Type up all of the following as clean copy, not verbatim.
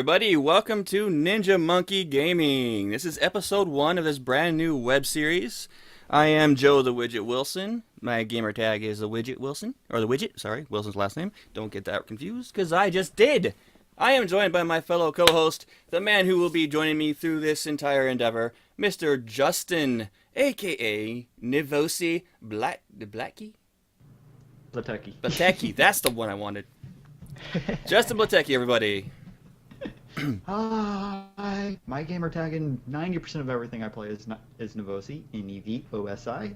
everybody. Welcome to Ninja Monkey Gaming. This is episode 1 of this brand new web series. I am Joe the Widget Wilson. My gamer tag is the Widget Wilson. Or the Widget, sorry. Wilson's last name. Don't get that confused, because I just did. I am joined by my fellow co-host, the man who will be joining me through this entire endeavor, Mr. Justin, a.k.a. Nivosi Blackie? Blatecki. That's the one I wanted. Justin Blatecki, everybody. Hi. My gamer tag in 90% of everything I play is Nivosi, Nevosi.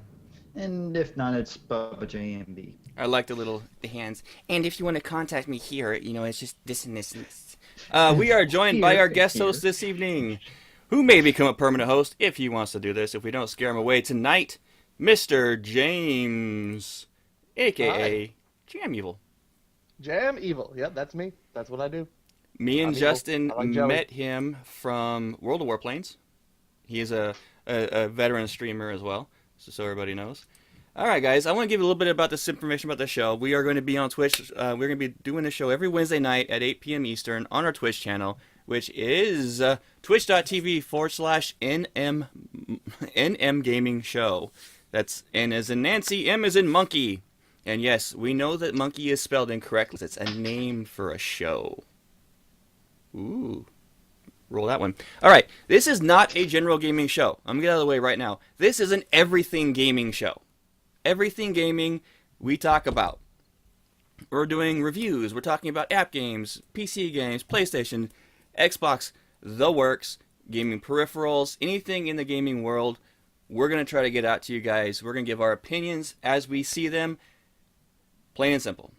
And if not, it's Bubba JMB. I like the hands. And if you want to contact me here, it's just this and this and this. We are joined by our guest host this evening, who may become a permanent host if he wants to do this, if we don't scare him away tonight, Mr. James, a.k.a. Jam Evil. Jam Evil. Yep, that's me. That's what I do. Me and I'm Justin like met him from World of Warplanes. He is a veteran streamer as well, so everybody knows. All right, guys, I want to give you a little bit about this information about the show. We are going to be on Twitch. We're going to be doing the show every Wednesday night at 8 p.m. Eastern on our Twitch channel, which is twitch.tv/NM Gaming Show. That's N as in Nancy, M as in Monkey. And yes, we know that Monkey is spelled incorrectly. It's a name for a show. Ooh. Roll that one. All right. This is not a general gaming show. I'm going to get out of the way right now. This is an everything gaming show. Everything gaming we talk about. We're doing reviews. We're talking about app games, PC games, PlayStation, Xbox, the works, gaming peripherals, anything in the gaming world. We're going to try to get out to you guys. We're going to give our opinions as we see them. Plain and simple.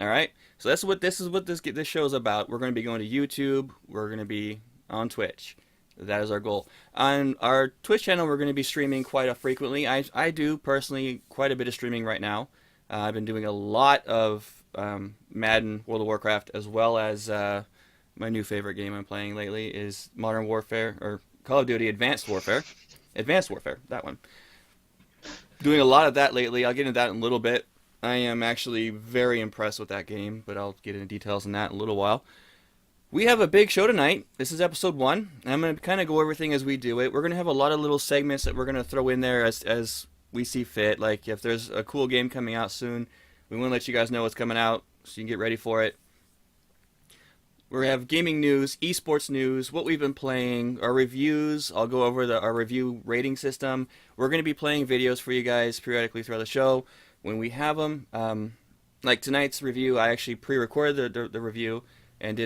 All right? So this is what this show is about. We're going to be going to YouTube. We're going to be on Twitch. That is our goal. On our Twitch channel, we're going to be streaming quite frequently. I do, personally, quite a bit of streaming right now. I've been doing a lot of Madden, World of Warcraft, as well as my new favorite game I'm playing lately is Modern Warfare, or Call of Duty Advanced Warfare. Advanced Warfare, that one. Doing a lot of that lately. I'll get into that in a little bit. I am actually very impressed with that game, but I'll get into details on that in a little while. We have a big show tonight. This is episode 1. I'm going to kind of go over everything as we do it. We're going to have a lot of little segments that we're going to throw in there as we see fit. Like if there's a cool game coming out soon, we want to let you guys know what's coming out so you can get ready for it. We're going to have gaming news, esports news, what we've been playing, our reviews. I'll go over our review rating system. We're going to be playing videos for you guys periodically throughout the show. When we have them, like tonight's review, I actually pre-recorded the review and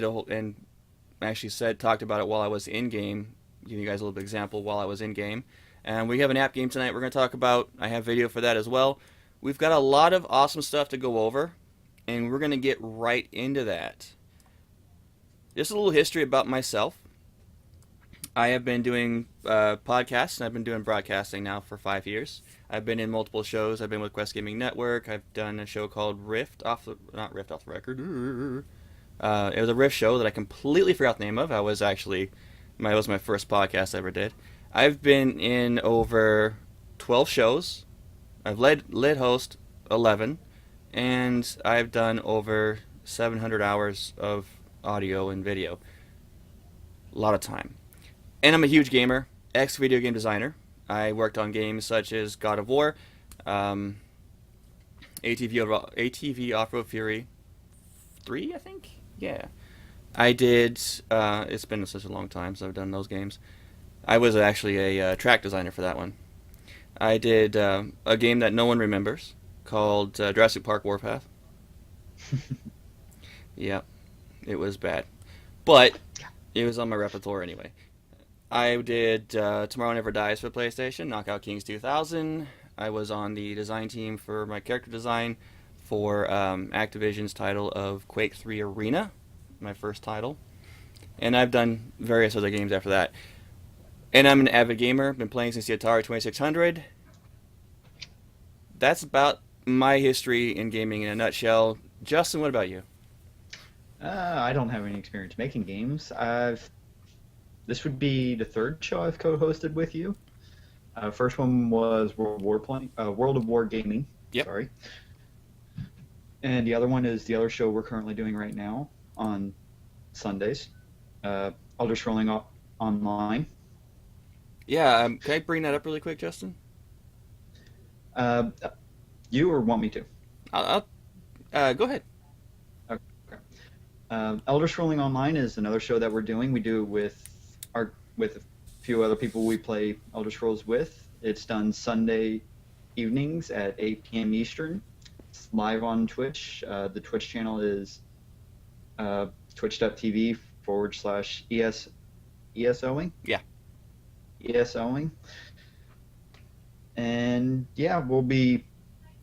talked about it while I was in game, giving you guys a little bit example while I was in game. And we have an app game tonight we're going to talk about. I have video for that as well. We've got a lot of awesome stuff to go over, and we're going to get right into that. Just a little history about myself. I have been doing podcasts, and I've been doing broadcasting now for 5 years. I've been in multiple shows. I've been with Quest Gaming Network. I've done a show called not Rift Off the Record. It was a Rift show that I completely forgot the name of. That was my first podcast I ever did. I've been in over 12 shows. I've led host 11, and I've done over 700 hours of audio and video. A lot of time. And I'm a huge gamer, ex-video game designer. I worked on games such as God of War, ATV Off-Road Fury 3, I think? Yeah. I did, it's been such a long time since I've done those games. I was actually a track designer for that one. I did a game that no one remembers called Jurassic Park Warpath. Yeah, it was bad. But it was on my repertoire anyway. I did Tomorrow Never Dies for PlayStation, Knockout Kings 2000. I was on the design team for my character design for Activision's title of Quake 3 Arena, my first title. And I've done various other games after that. And I'm an avid gamer, been playing since the Atari 2600. That's about my history in gaming in a nutshell. Justin, what about you? I don't have any experience making games. This would be the third show I've co-hosted with you. First one was World of War Gaming. Yep. Sorry. And the other one is the other show we're currently doing right now on Sundays. Elder Scrolling Online. Yeah, can I bring that up really quick, Justin? Uh, you or want me to? Go ahead. Okay. Elder Scrolling Online is another show that we're doing. We do it with a few other people we play Elder Scrolls with. It's done Sunday evenings at 8 p.m. Eastern. It's live on Twitch. The Twitch channel is twitch.tv/ESOing. Yeah. ESOing. And yeah, when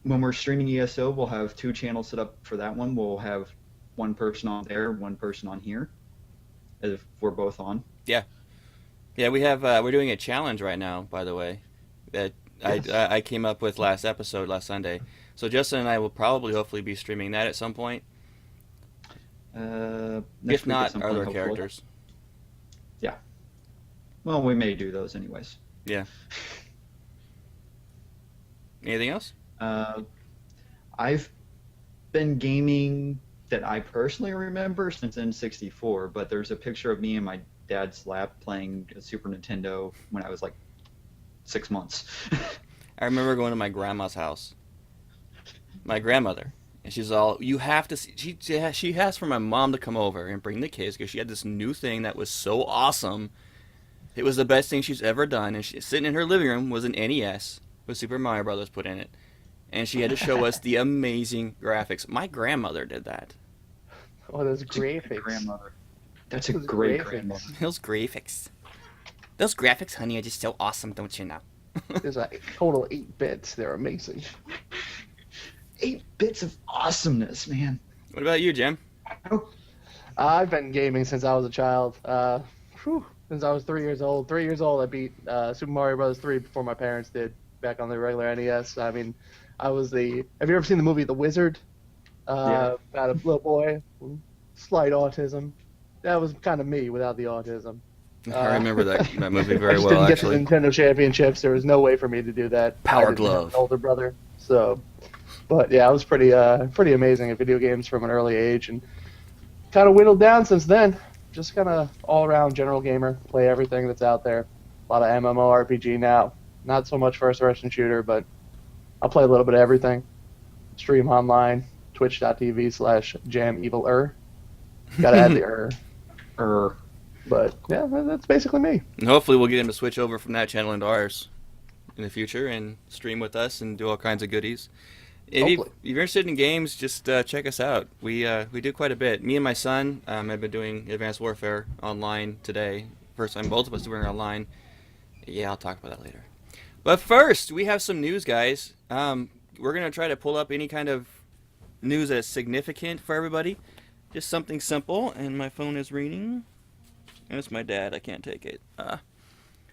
we're streaming ESO, we'll have 2 channels set up for that one. We'll have one person on there, one person on here, if we're both on. Yeah, we have. We're doing a challenge right now, by the way, that Yes. I came up with last Sunday. So Justin and I will probably, hopefully, be streaming that at some point. Next If week at not, some our point, other hopefully. characters. Yeah. Well, we may do those anyways. Yeah. Anything else? I've been gaming that I personally remember since N64, but there's a picture of me in my dad's lap playing a Super Nintendo when I was like 6 months. I remember going to my grandma's house. My grandmother. And she's all, you have to see. She asked for my mom to come over and bring the kids because she had this new thing that was so awesome. It was the best thing she's ever done. And sitting in her living room was an NES with Super Mario Brothers put in it. And she had to show us the amazing graphics. My grandmother did that. Oh, those That's a good graphics. grandmother. That's a Those great graphics. grandmother. Those graphics. Those graphics, honey, are just so awesome, don't you know? There's like total 8 bits. They're amazing. 8 bits of awesomeness, man. What about you, Jim? Oh, I've been gaming since I was a child. Since I was 3 years old. 3 years old, I beat Super Mario Bros. 3 before my parents did, back on the regular NES. I mean, have you ever seen the movie The Wizard? Yeah. About a little boy, slight autism. That was kind of me without the autism. I remember that movie I very just well, didn't actually. get the Nintendo Championships. There was no way for me to do that. Power I didn't have Glove. an older brother, so. But yeah, I was pretty amazing at video games from an early age, and kind of whittled down since then. Just kind of all-around general gamer. Play everything that's out there. A lot of MMORPG now. Not so much first-person shooter, but I'll play a little bit of everything. Stream online. Twitch.tv/JamEvilR. Gotta add the But yeah, that's basically me. And hopefully we'll get him to switch over from that channel into ours in the future and stream with us and do all kinds of goodies. If Hopefully. you're interested in games, just check us out. We do quite a bit. Me and my son have been doing Advanced Warfare online today. First time both of us doing it online. Yeah, I'll talk about that later. But first, we have some news, guys. We're going to try to pull up any kind of news that is significant for everybody. Just something simple, and my phone is ringing. And it's my dad. I can't take it.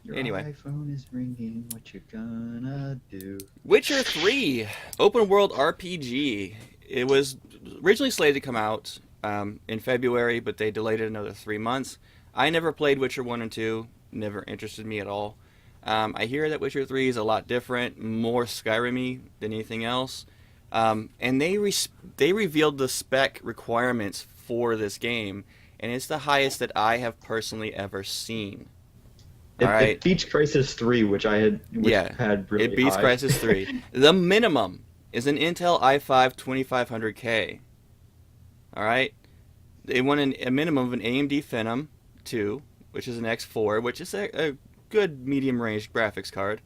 Your Anyway. iPhone is ringing. What you gonna do? Witcher 3, open world RPG. It was originally slated to come out in February, but they delayed it another 3 months. I never played Witcher 1 and 2. Never interested me at all. I hear that Witcher 3 is a lot different, more Skyrim-y than anything else. And they revealed the spec requirements for this game, and it's the highest that I have personally ever seen. It beats Crysis 3, which had really it beats high. Crysis 3. The minimum is an Intel i5 2500K. All right, they want a minimum of an AMD Phenom 2, which is an X4, which is a good medium-range graphics card,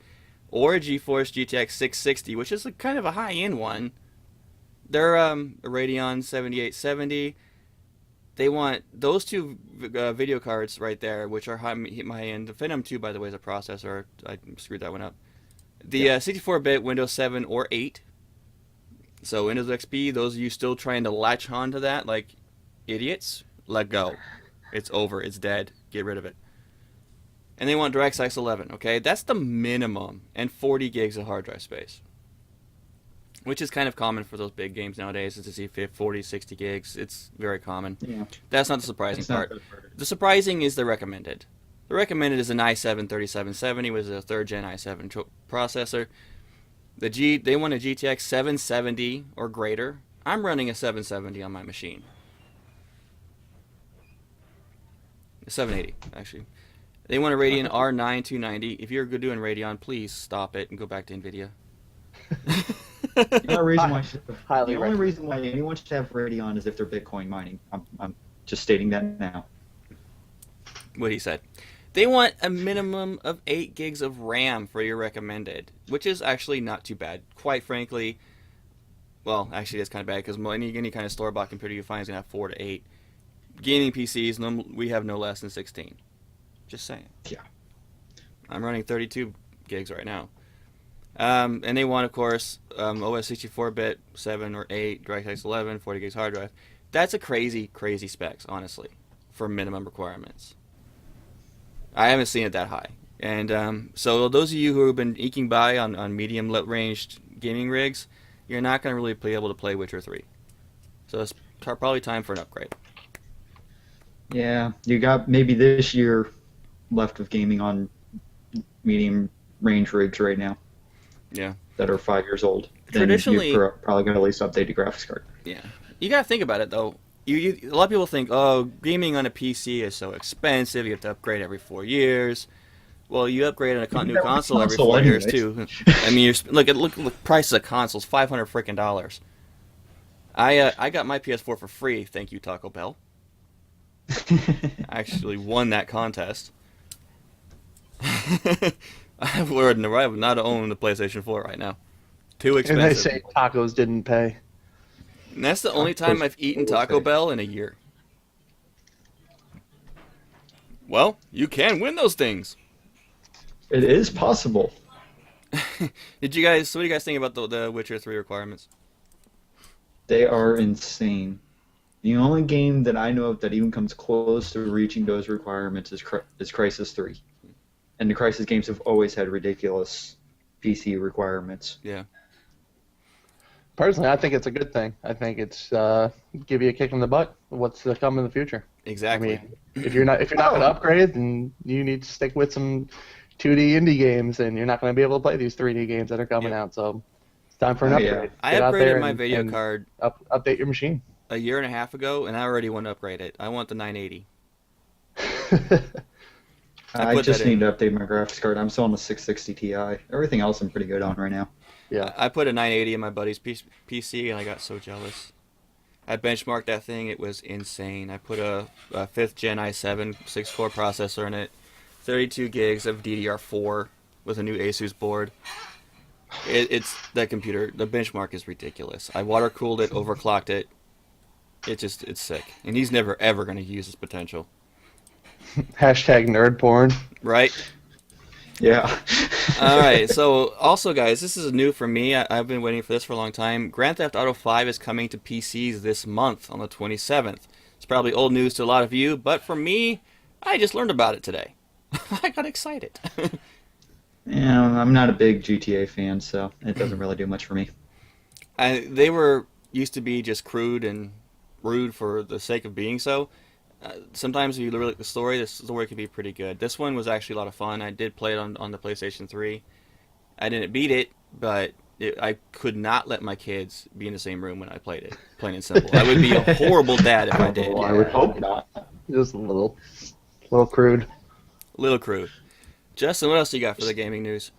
or a GeForce GTX 660, which is kind of a high-end one. They're a Radeon 7870. They want those two video cards right there, which are high-end. The Phenom 2, by the way, is a processor. I screwed that one up. The 64-bit Windows 7 or 8. So Windows XP, those of you still trying to latch on to that like idiots, let go. It's over. It's dead. Get rid of it. And they want DirectX 11, okay? That's the minimum. And 40 gigs of hard drive space. Which is kind of common for those big games nowadays, is to see 40, 60 gigs. It's very common. Yeah. That's not the surprising It's not part. that hard. The surprising is the recommended. The recommended is an i7 3770, which is a 3rd gen i7 processor. They want a GTX 770 or greater. I'm running a 770 on my machine. The 780 actually. They want a Radeon R9 290. If you're good doing Radeon, please stop it and go back to NVIDIA. The only reason why Highly the only reason why anyone should have Radeon is if they're Bitcoin mining. I'm just stating that now. What he said. They want a minimum of 8 gigs of RAM for your recommended, which is actually not too bad. Quite frankly, well, actually that's kind of bad because any kind of store-bought computer you find is going to have 4 to 8. Gaming PCs, we have no less than 16. Just saying. Yeah. I'm running 32 gigs right now. And they want, of course, OS 64-bit, 7 or 8, DirectX 11, 40 gigs hard drive. That's a crazy, crazy specs, honestly, for minimum requirements. I haven't seen it that high. And so those of you who have been eking by on medium-ranged gaming rigs, you're not going to really be able to play Witcher 3. So it's probably time for an upgrade. Yeah, you got maybe this year left of gaming on medium range rigs right now. Yeah. That are 5 years old. Traditionally, then you're probably going to at least update the graphics card. Yeah. You got to think about it, though. A lot of people think, oh, gaming on a PC is so expensive. You have to upgrade every 4 years. Well, you upgrade on a new console every 4 years, too. I mean, look at the price of consoles, $500 freaking dollars. I got my PS4 for free, thank you, Taco Bell. I actually won that contest. I would not own the PlayStation 4 right now. Too expensive. And they say tacos didn't pay. And that's the only time I've eaten Taco Bell in a year. Well, you can win those things. It is possible. What do you guys think about the Witcher 3 requirements? They are insane. The only game that I know of that even comes close to reaching those requirements is Crysis 3. And the Crysis games have always had ridiculous PC requirements. Yeah. Personally, I think it's a good thing. I think it's give you a kick in the butt. What's to come in the future? Exactly. I mean, if you're not going to upgrade, then you need to stick with some 2D indie games, and you're not going to be able to play these 3D games that are coming out. So it's time for an upgrade. I upgraded my video card. Update your machine. A year and a half ago, and I already want to upgrade it. I want the 980. I just need to update my graphics card. I'm still on the 660 Ti. Everything else I'm pretty good on right now. Yeah. I put a 980 in my buddy's PC, and I got so jealous. I benchmarked that thing. It was insane. I put a 5th Gen i7 6-core processor in it, 32 gigs of DDR4 with a new Asus board. It's that computer. The benchmark is ridiculous. I water cooled it, overclocked it. It's sick. And he's never, ever going to use his potential. Hashtag nerd porn. Right? Yeah. All right. So, also, guys, this is new for me. I've been waiting for this for a long time. Grand Theft Auto 5 is coming to PCs this month on the 27th. It's probably old news to a lot of you, but for me, I just learned about it today. I got excited. Yeah, I'm not a big GTA fan, so it doesn't really do much for me. They used to be just crude and rude for the sake of being so. Sometimes if you look at the story can be pretty good. This one was actually a lot of fun. I did play it on the PlayStation 3. I didn't beat it, but I could not let my kids be in the same room when I played it, plain and simple. I would be a horrible dad if I did. I would hope not. Just a little crude. Little crude. Justin, what else you got for the gaming news?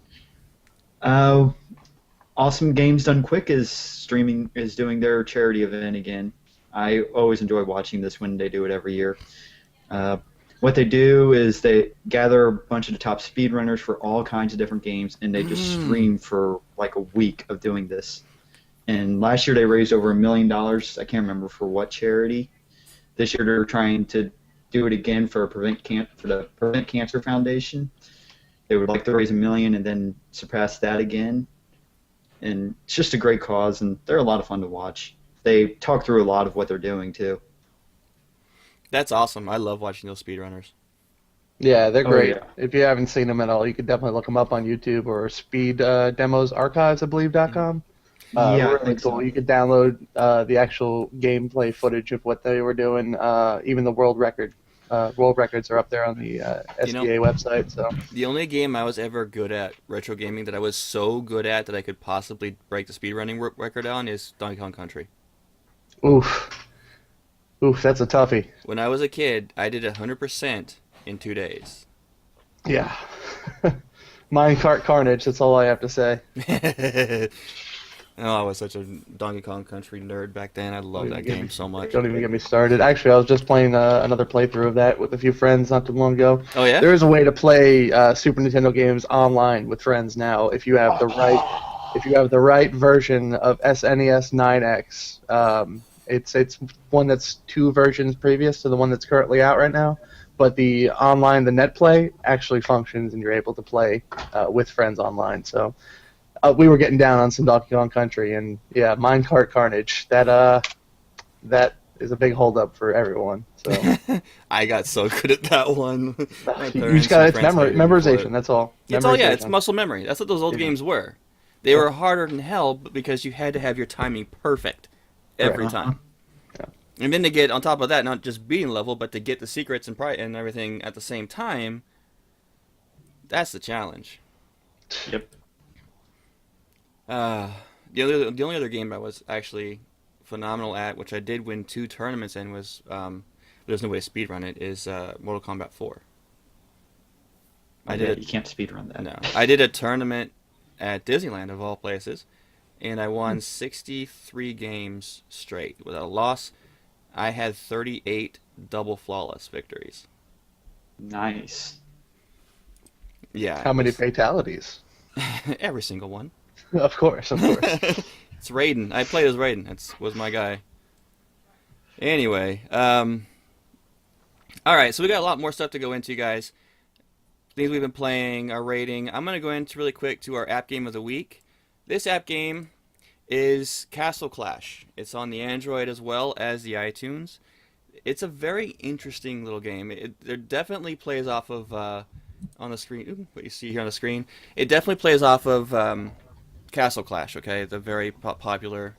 Awesome Games Done Quick is doing their charity event again. I always enjoy watching this when they do it every year. What they do is they gather a bunch of the top speedrunners for all kinds of different games, and they just stream for like a week of doing this. And last year they raised over $1 million. I can't remember for what charity. This year they're trying to do it again for the Prevent Cancer Foundation. They would like to raise $1 million and then surpass that again. And it's just a great cause, and they're a lot of fun to watch. They talk through a lot of what they're doing too. That's awesome. I love watching those speedrunners. Yeah, they're great. Yeah. If you haven't seen them at all, you could definitely look them up on YouTube or Speed Demos Archives, I believe.com. Yeah, really cool. So. You could download the actual gameplay footage of what they were doing. Even the world records are up there on the SDA website. So the only game I was ever good at, retro gaming, that I was so good at that I could possibly break the speedrunning record on is Donkey Kong Country. Oof. Oof, that's a toughie. When I was a kid, I did 100% in 2 days. Yeah. Minecart Carnage, that's all I have to say. Oh, I was such a Donkey Kong Country nerd back then. I loved that game so much. Don't even get me started. Actually, I was just playing another playthrough of that with a few friends not too long ago. Oh yeah? There is a way to play Super Nintendo games online with friends now if you have the right version of SNES 9X. It's one that's 2 versions previous to the one that's currently out right now. But the net play actually functions, and you're able to play with friends online. So we were getting down on some Donkey Kong Country, and yeah, Minecart Carnage. That is a big holdup for everyone. So I got so good at that one. you just got it's memorization. That's all. It's all it's muscle memory. That's what those old games were. They were harder than hell because you had to have your timing perfect every time. Yeah. And then to get on top of that, not just beating level, but to get the secrets and everything at the same time, that's the challenge. Yep. The only other game I was actually phenomenal at, which I did win 2 tournaments in, was there's no way to speedrun it, is Mortal Kombat 4. You can't speedrun that. No, I did a tournament at Disneyland of all places, and I won 63 games straight without a loss. I had 38 double flawless victories. Nice. Yeah. How many fatalities? Every single one. Of course. It's Raiden. I played as Raiden. That was my guy. Anyway, all right, so we got a lot more stuff to go into, guys. Things we've been playing, our rating. I'm going to go into really quick to our app game of the week. This app game is Castle Clash. It's on the Android as well as the iTunes. It's a very interesting little game. It definitely plays off of, on the screen, what you see here on the screen, it definitely plays off of Castle Clash, okay? The very popular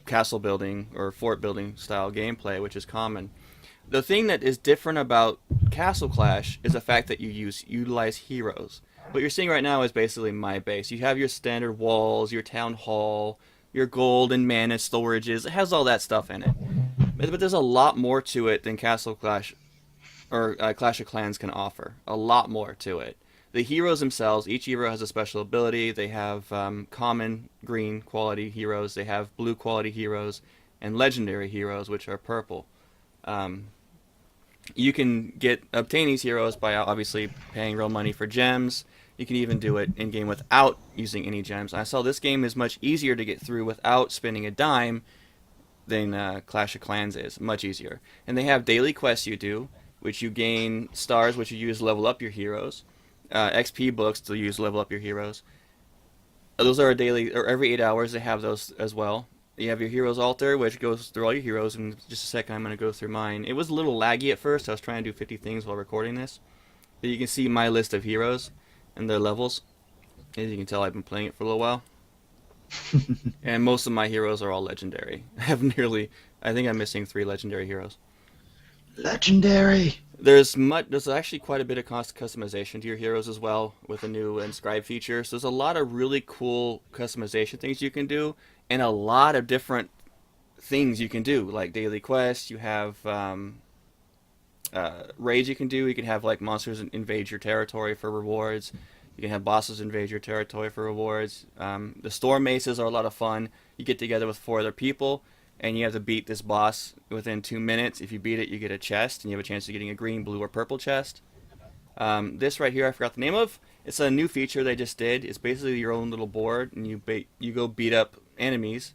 castle building or fort building style gameplay, which is common. The thing that is different about Castle Clash is the fact that you utilize heroes. What you're seeing right now is basically my base. You have your standard walls, your town hall, your gold and mana storages. It has all that stuff in it. But there's a lot more to it than Castle Clash or Clash of Clans can offer. A lot more to it. The heroes themselves, each hero has a special ability. They have common green quality heroes. They have blue quality heroes and legendary heroes, which are purple. You can obtain these heroes by obviously paying real money for gems. You can even do it in-game without using any gems. I saw this game is much easier to get through without spending a dime than Clash of Clans is. Much easier. And they have daily quests you do, which you gain stars, which you use to level up your heroes. XP books to use to level up your heroes. Those are daily, or every 8 hours they have those as well. You have your Heroes Altar, which goes through all your heroes. In just a second, I'm going to go through mine. It was a little laggy at first. I was trying to do 50 things while recording this. But you can see my list of heroes and their levels. As you can tell, I've been playing it for a little while. And most of my heroes are all legendary. I think I'm missing 3 legendary heroes. Legendary! There's actually quite a bit of customization to your heroes as well with the new Inscribe feature. So there's a lot of really cool customization things you can do. And a lot of different things you can do, like daily quests. You have raids you can do. You can have like monsters invade your territory for rewards. You can have bosses invade your territory for rewards. The storm maces are a lot of fun. You get together with 4 other people, and you have to beat this boss within 2 minutes. If you beat it, you get a chest, and you have a chance of getting a green, blue, or purple chest. This right here, I forgot the name of. It's a new feature they just did. It's basically your own little board, and you go beat up enemies,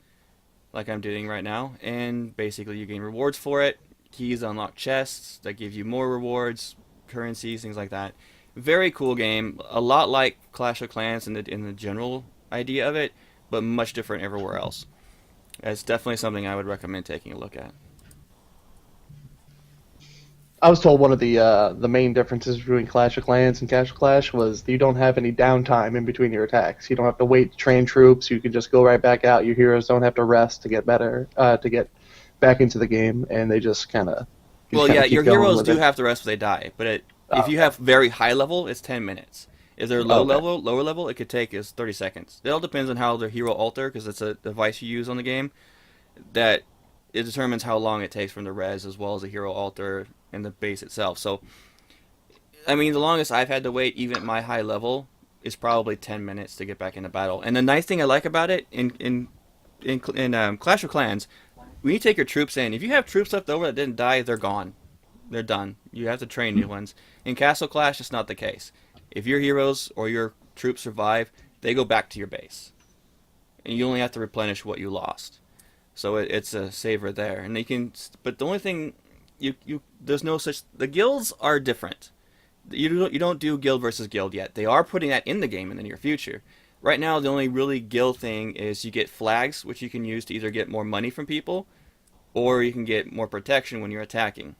like I'm doing right now, and basically you gain rewards for it. Keys unlock chests that give you more rewards, currencies, things like that. Very cool game. A lot like Clash of Clans in the general idea of it, but much different everywhere else. It's definitely something I would recommend taking a look at. I was told one of the main differences between Clash of Clans and Clash of Clash was you don't have any downtime in between your attacks. You don't have to wait to train troops. You can just go right back out. Your heroes don't have to rest to get better, to get back into the game, and they just kind of. Well, yeah, your heroes do have to rest when they die, but if you have very high level, it's 10 minutes. If they're lower level, it could take is 30 seconds. It all depends on how their hero altar, because it's a device you use on the game, that it determines how long it takes from the res as well as the hero alter and the base itself. So, I mean, the longest I've had to wait, even at my high level, is probably 10 minutes to get back into battle. And the nice thing I like about it in Clash of Clans, when you take your troops in, if you have troops left over that didn't die, they're gone. They're done. You have to train new ones. In Castle Clash, it's not the case. If your heroes or your troops survive, they go back to your base. And you only have to replenish what you lost. So it's a saver there. And they can, but the only thing, there's no such, the guilds are different. You don't do guild versus guild yet. They are putting that in the game in the near future. Right now, the only really guild thing is you get flags, which you can use to either get more money from people, or you can get more protection when you're attacking.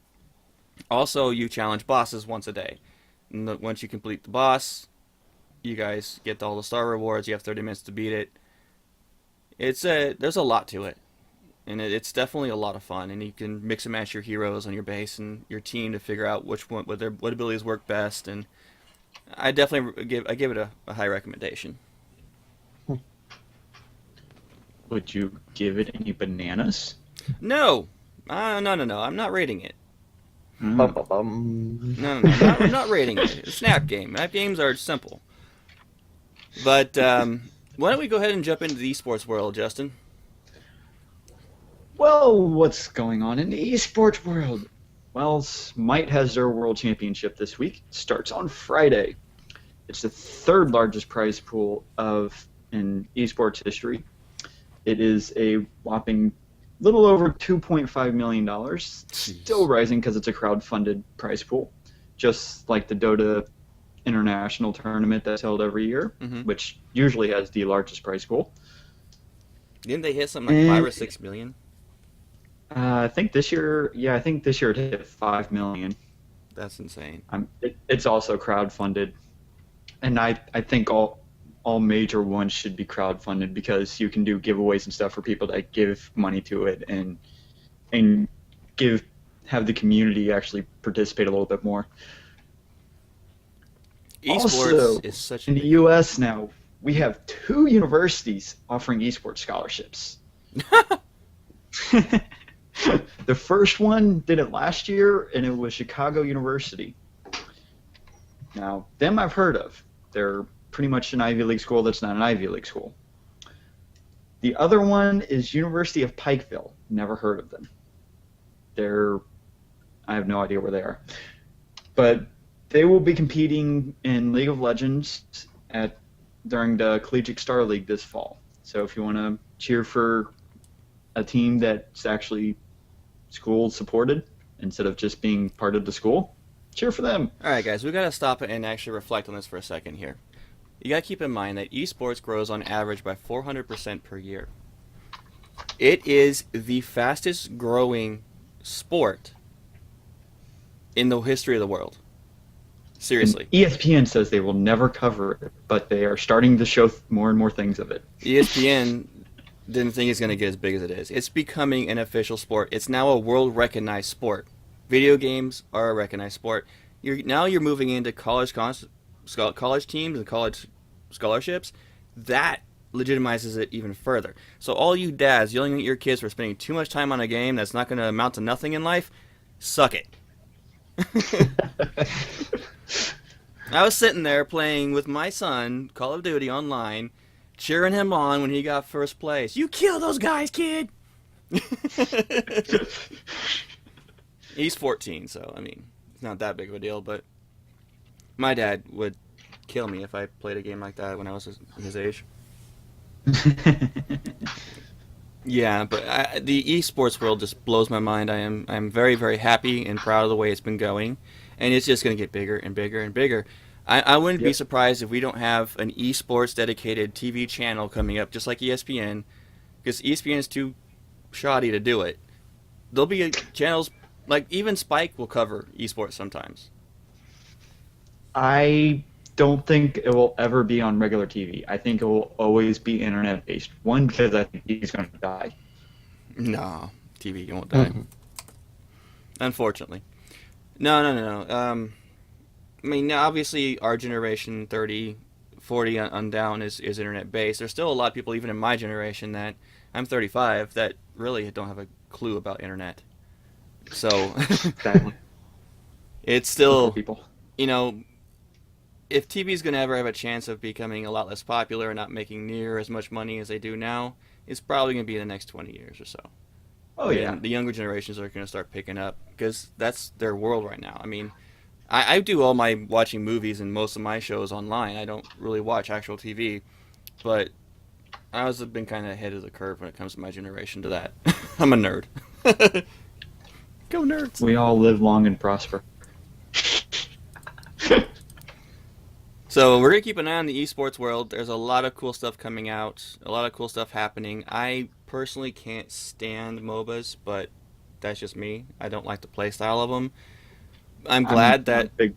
Also, you challenge bosses once a day. And once you complete the boss, you guys get all the star rewards. You have 30 minutes to beat it. There's a lot to it, and it's definitely a lot of fun. And you can mix and match your heroes on your base and your team to figure out what abilities work best. And I definitely give it a high recommendation. Would you give it any bananas? No, no. I'm not rating it. Bum. No, I'm not rating it. It's a snap game. Snap games are simple. But why don't we go ahead and jump into the esports world, Justin? Well, what's going on in the esports world? Well, Smite has their World Championship this week. It starts on Friday. It's the third largest prize pool in esports history. It is a whopping little over $2.5 million. Still rising because it's a crowd-funded prize pool, just like the Dota International Tournament that's held every year, which usually has the largest prize pool. Didn't they hit something like 5 or 6 million? I think this year it hit 5 million. That's insane. It's also crowd-funded, and I think all major ones should be crowd-funded because you can do giveaways and stuff for people that give money to it and have the community actually participate a little bit more. Esports also, is such in the U.S. now, we have 2 universities offering esports scholarships. The first one did it last year, and it was Chicago University. Now, them I've heard of. They're pretty much an Ivy League school that's not an Ivy League school. The other one is University of Pikeville. Never heard of them. I have no idea where they are. But they will be competing in League of Legends during the Collegiate Star League this fall. So if you want to cheer for a team that's actually school supported instead of just being part of the school, cheer for them. All right, guys, we got to stop and actually reflect on this for a second here. You got to keep in mind that esports grows on average by 400% per year. It is the fastest growing sport in the history of the world. Seriously. ESPN says they will never cover it, but they are starting to show more and more things of it. ESPN didn't think it's going to get as big as it is. It's becoming an official sport. It's now a world-recognized sport. Video games are a recognized sport. You're moving into college teams and college scholarships. That legitimizes it even further. So all you dads yelling at your kids for spending too much time on a game that's not going to amount to nothing in life, suck it. I was sitting there playing with my son Call of Duty online, cheering him on when he got first place. You kill those guys, kid! He's 14, so, I mean, it's not that big of a deal, but my dad would kill me if I played a game like that when I was his age. Yeah, but the esports world just blows my mind. I'm very, very happy and proud of the way it's been going, and it's just going to get bigger and bigger and bigger. I wouldn't be surprised if we don't have an esports dedicated TV channel coming up, just like ESPN, because ESPN is too shoddy to do it. There'll be channels, like even Spike will cover esports sometimes. I don't think it will ever be on regular TV. I think it will always be internet-based. One, because I think he's going to die. No, TV won't die. Unfortunately. No. I mean, obviously, our generation, 30, 40 on down is internet based. There's still a lot of people, even in my generation, that I'm 35, that really don't have a clue about internet. So Sadly, it's poor still, people. you know, if TV is going to ever have a chance of becoming a lot less popular and not making near as much money as they do now, it's probably going to be in the next 20 years or so. Oh And yeah. the younger generations are going to start picking up because that's their world right now. I mean, I do all my watching movies and most of my shows online. I don't really watch actual TV, but I was been kind of ahead of the curve when it comes to my generation to that. I'm a nerd. Go nerds. We all live long and prosper. So we're gonna keep an eye on the esports world. There's a lot of cool stuff coming out, a lot of cool stuff happening. I personally can't stand MOBAs, but that's just me. I don't like the play style of them. I'm glad not a that big,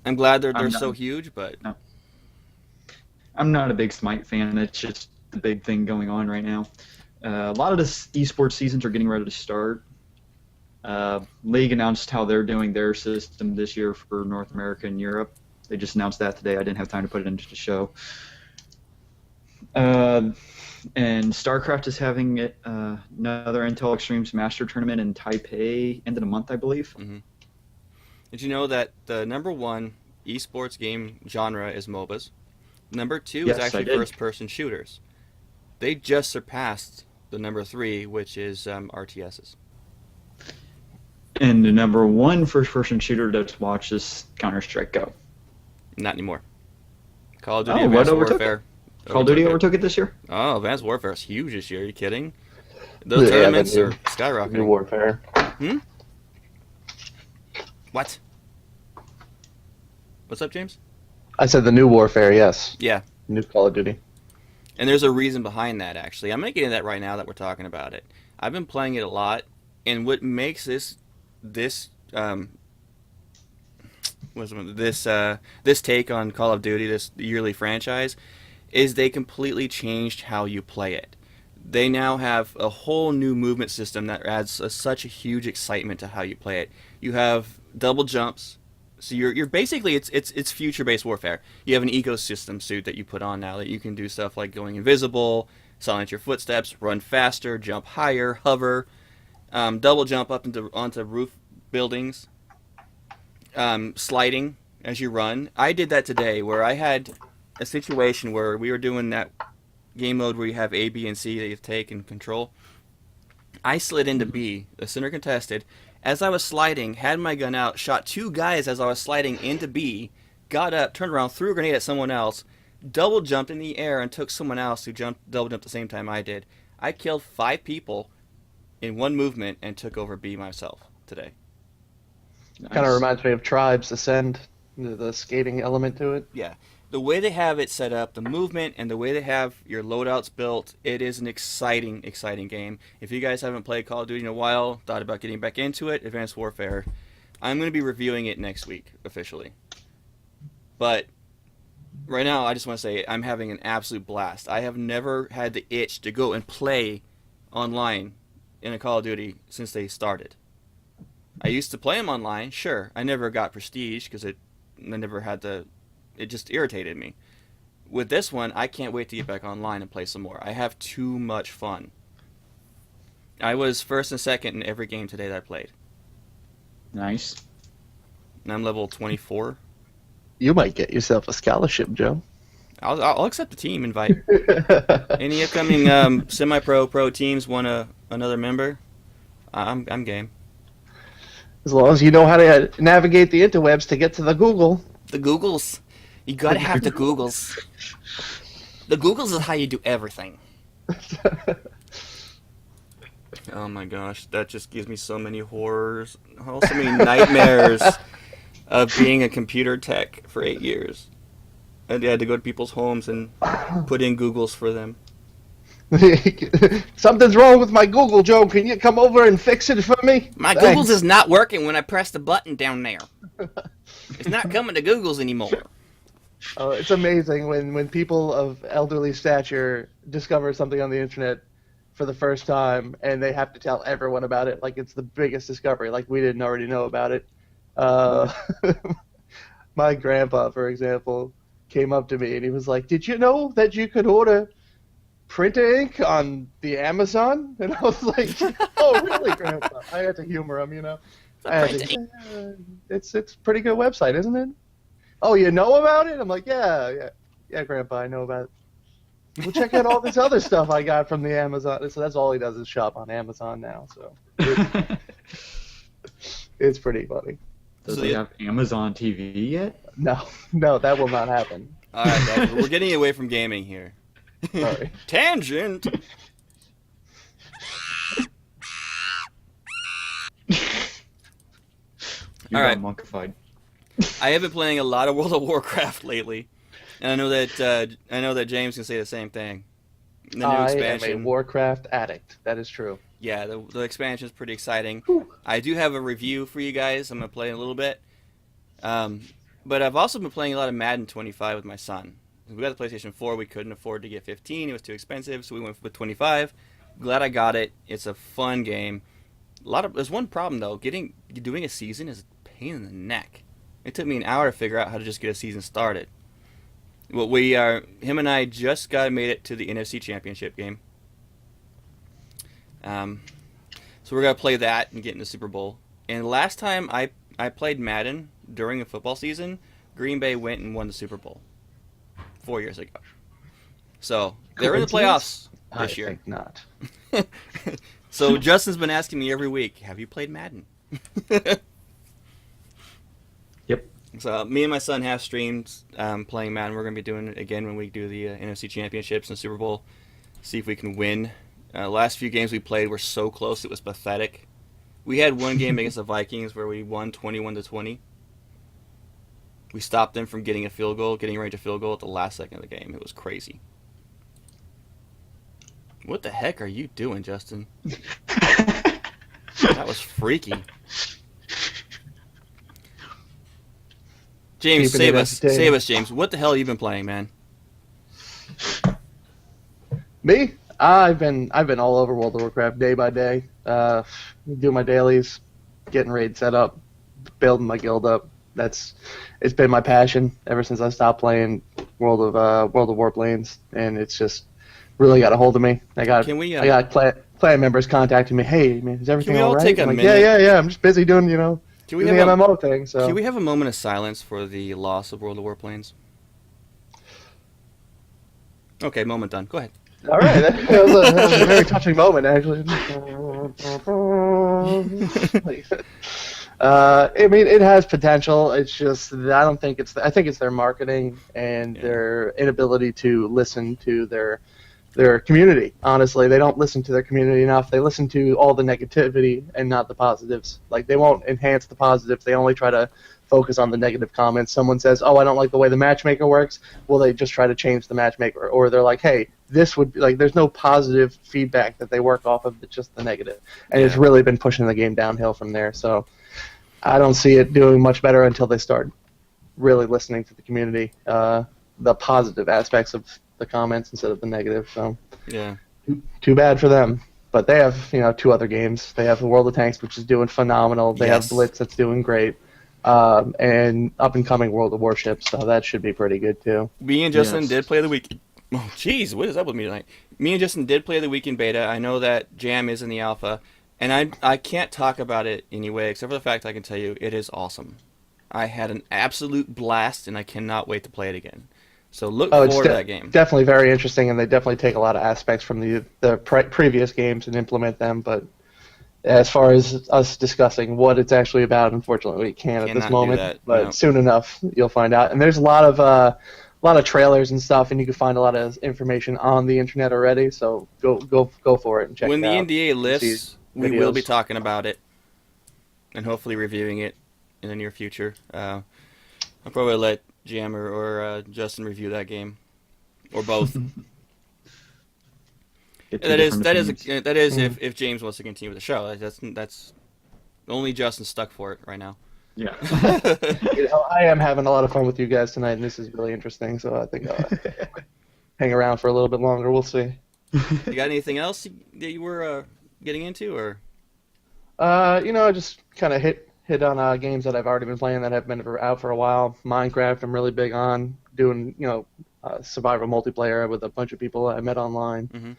I'm glad they're I'm so not- huge, but I'm not a big Smite fan. It's just the big thing going on right now. A lot of the esports seasons are getting ready to start. League announced how they're doing their system this year for North America and Europe. They just announced that today. I didn't have time to put it into the show. And StarCraft is having another Intel Extremes Master Tournament in Taipei, end of the month, I believe. did you know that the number one esports game genre is MOBAs? Number two Yes, is I actually did. first-person shooters. They just surpassed the number three, which is RTSs. And the number one first-person shooter that's watched is Counter-Strike Go. Not anymore. Call of Duty Oh, what Advanced overtook Warfare. Call of Duty it. overtook it this year? Oh, Advanced Warfare is huge this year. Are you kidding? Those Yeah, tournaments the are New skyrocketing. Warfare. What? What's up, James? I said the New Warfare, yes. Yeah. New Call of Duty. And there's a reason behind that, actually. I'm going to get into that right now that we're talking about it. I've been playing it a lot, and what makes this take on Call of Duty, this yearly franchise, is they completely changed how you play it. They now have a whole new movement system that adds such a huge excitement to how you play it. You have double jumps. So you're basically it's future-based warfare. You have an ecosystem suit that you put on now that you can do stuff like going invisible, silence your footsteps, run faster, jump higher, hover, double jump up onto roof buildings, sliding as you run. I did that today where I had a situation where we were doing that game mode where you have A, B, and C that you take and control. I slid into B, the center contested. As I was sliding, had my gun out, shot two guys as I was sliding into B, got up, turned around, threw a grenade at someone else, double jumped in the air and took someone else who double jumped the same time I did. I killed 5 people in one movement and took over B myself today. Kind of reminds me of Tribes Ascend, the skating element to it. Yeah. The way they have it set up, the movement, and the way they have your loadouts built, it is an exciting, exciting game. If you guys haven't played Call of Duty in a while, thought about getting back into it, Advanced Warfare, I'm going to be reviewing it next week, officially. But right now, I just want to say I'm having an absolute blast. I have never had the itch to go and play online in a Call of Duty since they started. I used to play them online, sure. I never got prestige because I never had the... It just irritated me. With this one, I can't wait to get back online and play some more. I have too much fun. I was first and second in every game today that I played. Nice. And I'm level 24. You might get yourself a scholarship, Joe. I'll accept the team invite. Any upcoming semi-pro teams want another member? I'm game. As long as you know how to navigate the interwebs to get to the Google. The Googles. You gotta have the Googles. The Googles is how you do everything. Oh my gosh, that just gives me so many horrors, so many nightmares of being a computer tech for 8 years. And I had to go to people's homes and put in Googles for them. Something's wrong with my Google, Joe. Can you come over and fix it for me? My Thanks. Googles is not working when I press the button down there. It's not coming to Googles anymore. It's amazing when people of elderly stature discover something on the internet for the first time and they have to tell everyone about it like it's the biggest discovery, like we didn't already know about it. My grandpa, for example, came up to me and he was like, "Did you know that you could order printer ink on the Amazon?" And I was like, "Oh, really, Grandpa?" I had to humor him, you know. I had to, it's a pretty good website, isn't it? Oh, you know about it? I'm like, yeah, Grandpa, I know about it. Well, check out all this other stuff I got from the Amazon. So that's all he does is shop on Amazon now. So it's pretty funny. Does he have Amazon TV yet? No, that will not happen. All right, guys, we're getting away from gaming here. Sorry. Tangent. You All right. got monkified. I have been playing a lot of World of Warcraft lately, and I know that James can say the same thing. The new I expansion. am a Warcraft addict. That is true. Yeah, the expansion is pretty exciting. Whew. I do have a review for you guys. I'm gonna play in a little bit, but I've also been playing a lot of Madden 25 with my son. We got the PlayStation 4. We couldn't afford to get 15. It was too expensive, so we went with 25. Glad I got it. It's a fun game. There's one problem though. Doing a season is a pain in the neck. It took me an hour to figure out how to just get a season started. Well, him and I just made it to the NFC Championship game. So we're gonna play that and get in the Super Bowl. And last time I played Madden during a football season, Green Bay went and won the Super Bowl 4 years ago. So they're in the playoffs this year. I think not. So Justin's been asking me every week, "Have you played Madden?" Yep. So me and my son have streamed playing Madden. We're going to be doing it again when we do the NFC Championships and Super Bowl. See if we can win. Last few games we played were so close it was pathetic. We had one game against the Vikings where we won 21-20. We stopped them from getting a range of field goal at the last second of the game. It was crazy. What the heck are you doing, Justin? That was freaky. James, save us, James. What the hell have you been playing, man? Me? I've been all over World of Warcraft day by day. Do my dailies, getting raid set up, building my guild up. It's been my passion ever since I stopped playing World of Warplanes, and it's just really got a hold of me. I got clan members contacting me. Hey, man, is everything all right? Take a I'm like, minute? Yeah. I'm just busy doing the MMO thing. So can we have a moment of silence for the loss of World of Warplanes? Okay, moment done. Go ahead. All right, that was a very touching moment, actually. I mean, it has potential. It's just that I think it's their marketing and their inability to listen to their community. Honestly, they don't listen to their community enough. They listen to all the negativity and not the positives. Like, they won't enhance the positives. They only try to focus on the negative comments. Someone says, "Oh, I don't like the way the matchmaker works." Well, they just try to change the matchmaker, or they're like, "Hey, this would be like." There's no positive feedback that they work off of, but just the negative, and it's really been pushing the game downhill from there. So I don't see it doing much better until they start really listening to the community, the positive aspects of the comments instead of the negative. So yeah, too bad for them. But they have 2 other games. They have the World of Tanks, which is doing phenomenal. They have Blitz, that's doing great. And up-and-coming World of Warships, so that should be pretty good, too. Me and Justin did play the weekend. Oh, jeez, what is up with me tonight? Me and Justin did play the weekend beta. I know that Jam is in the alpha, and I can't talk about it anyway, except for the fact I can tell you it is awesome. I had an absolute blast, and I cannot wait to play it again. So look forward to that game. Definitely very interesting, and they definitely take a lot of aspects from the previous games and implement them, but as far as us discussing what it's actually about, unfortunately, we can't at this moment. But soon enough, you'll find out. And there's a lot of trailers and stuff, and you can find a lot of information on the internet already. So go for it and check it out. When the NDA lifts, we will be talking about it, and hopefully reviewing it in the near future. I'll probably let Jam or Justin review that game, or both. That is if James wants to continue with the show. That's only Justin's stuck for it right now. Yeah. I am having a lot of fun with you guys tonight, and this is really interesting. So I think I'll hang around for a little bit longer. We'll see. You got anything else that you were getting into, or? I just kind of hit on games that I've already been playing that have been out for a while. Minecraft, I'm really big on. doing survival multiplayer with a bunch of people I met online. Mm-hmm.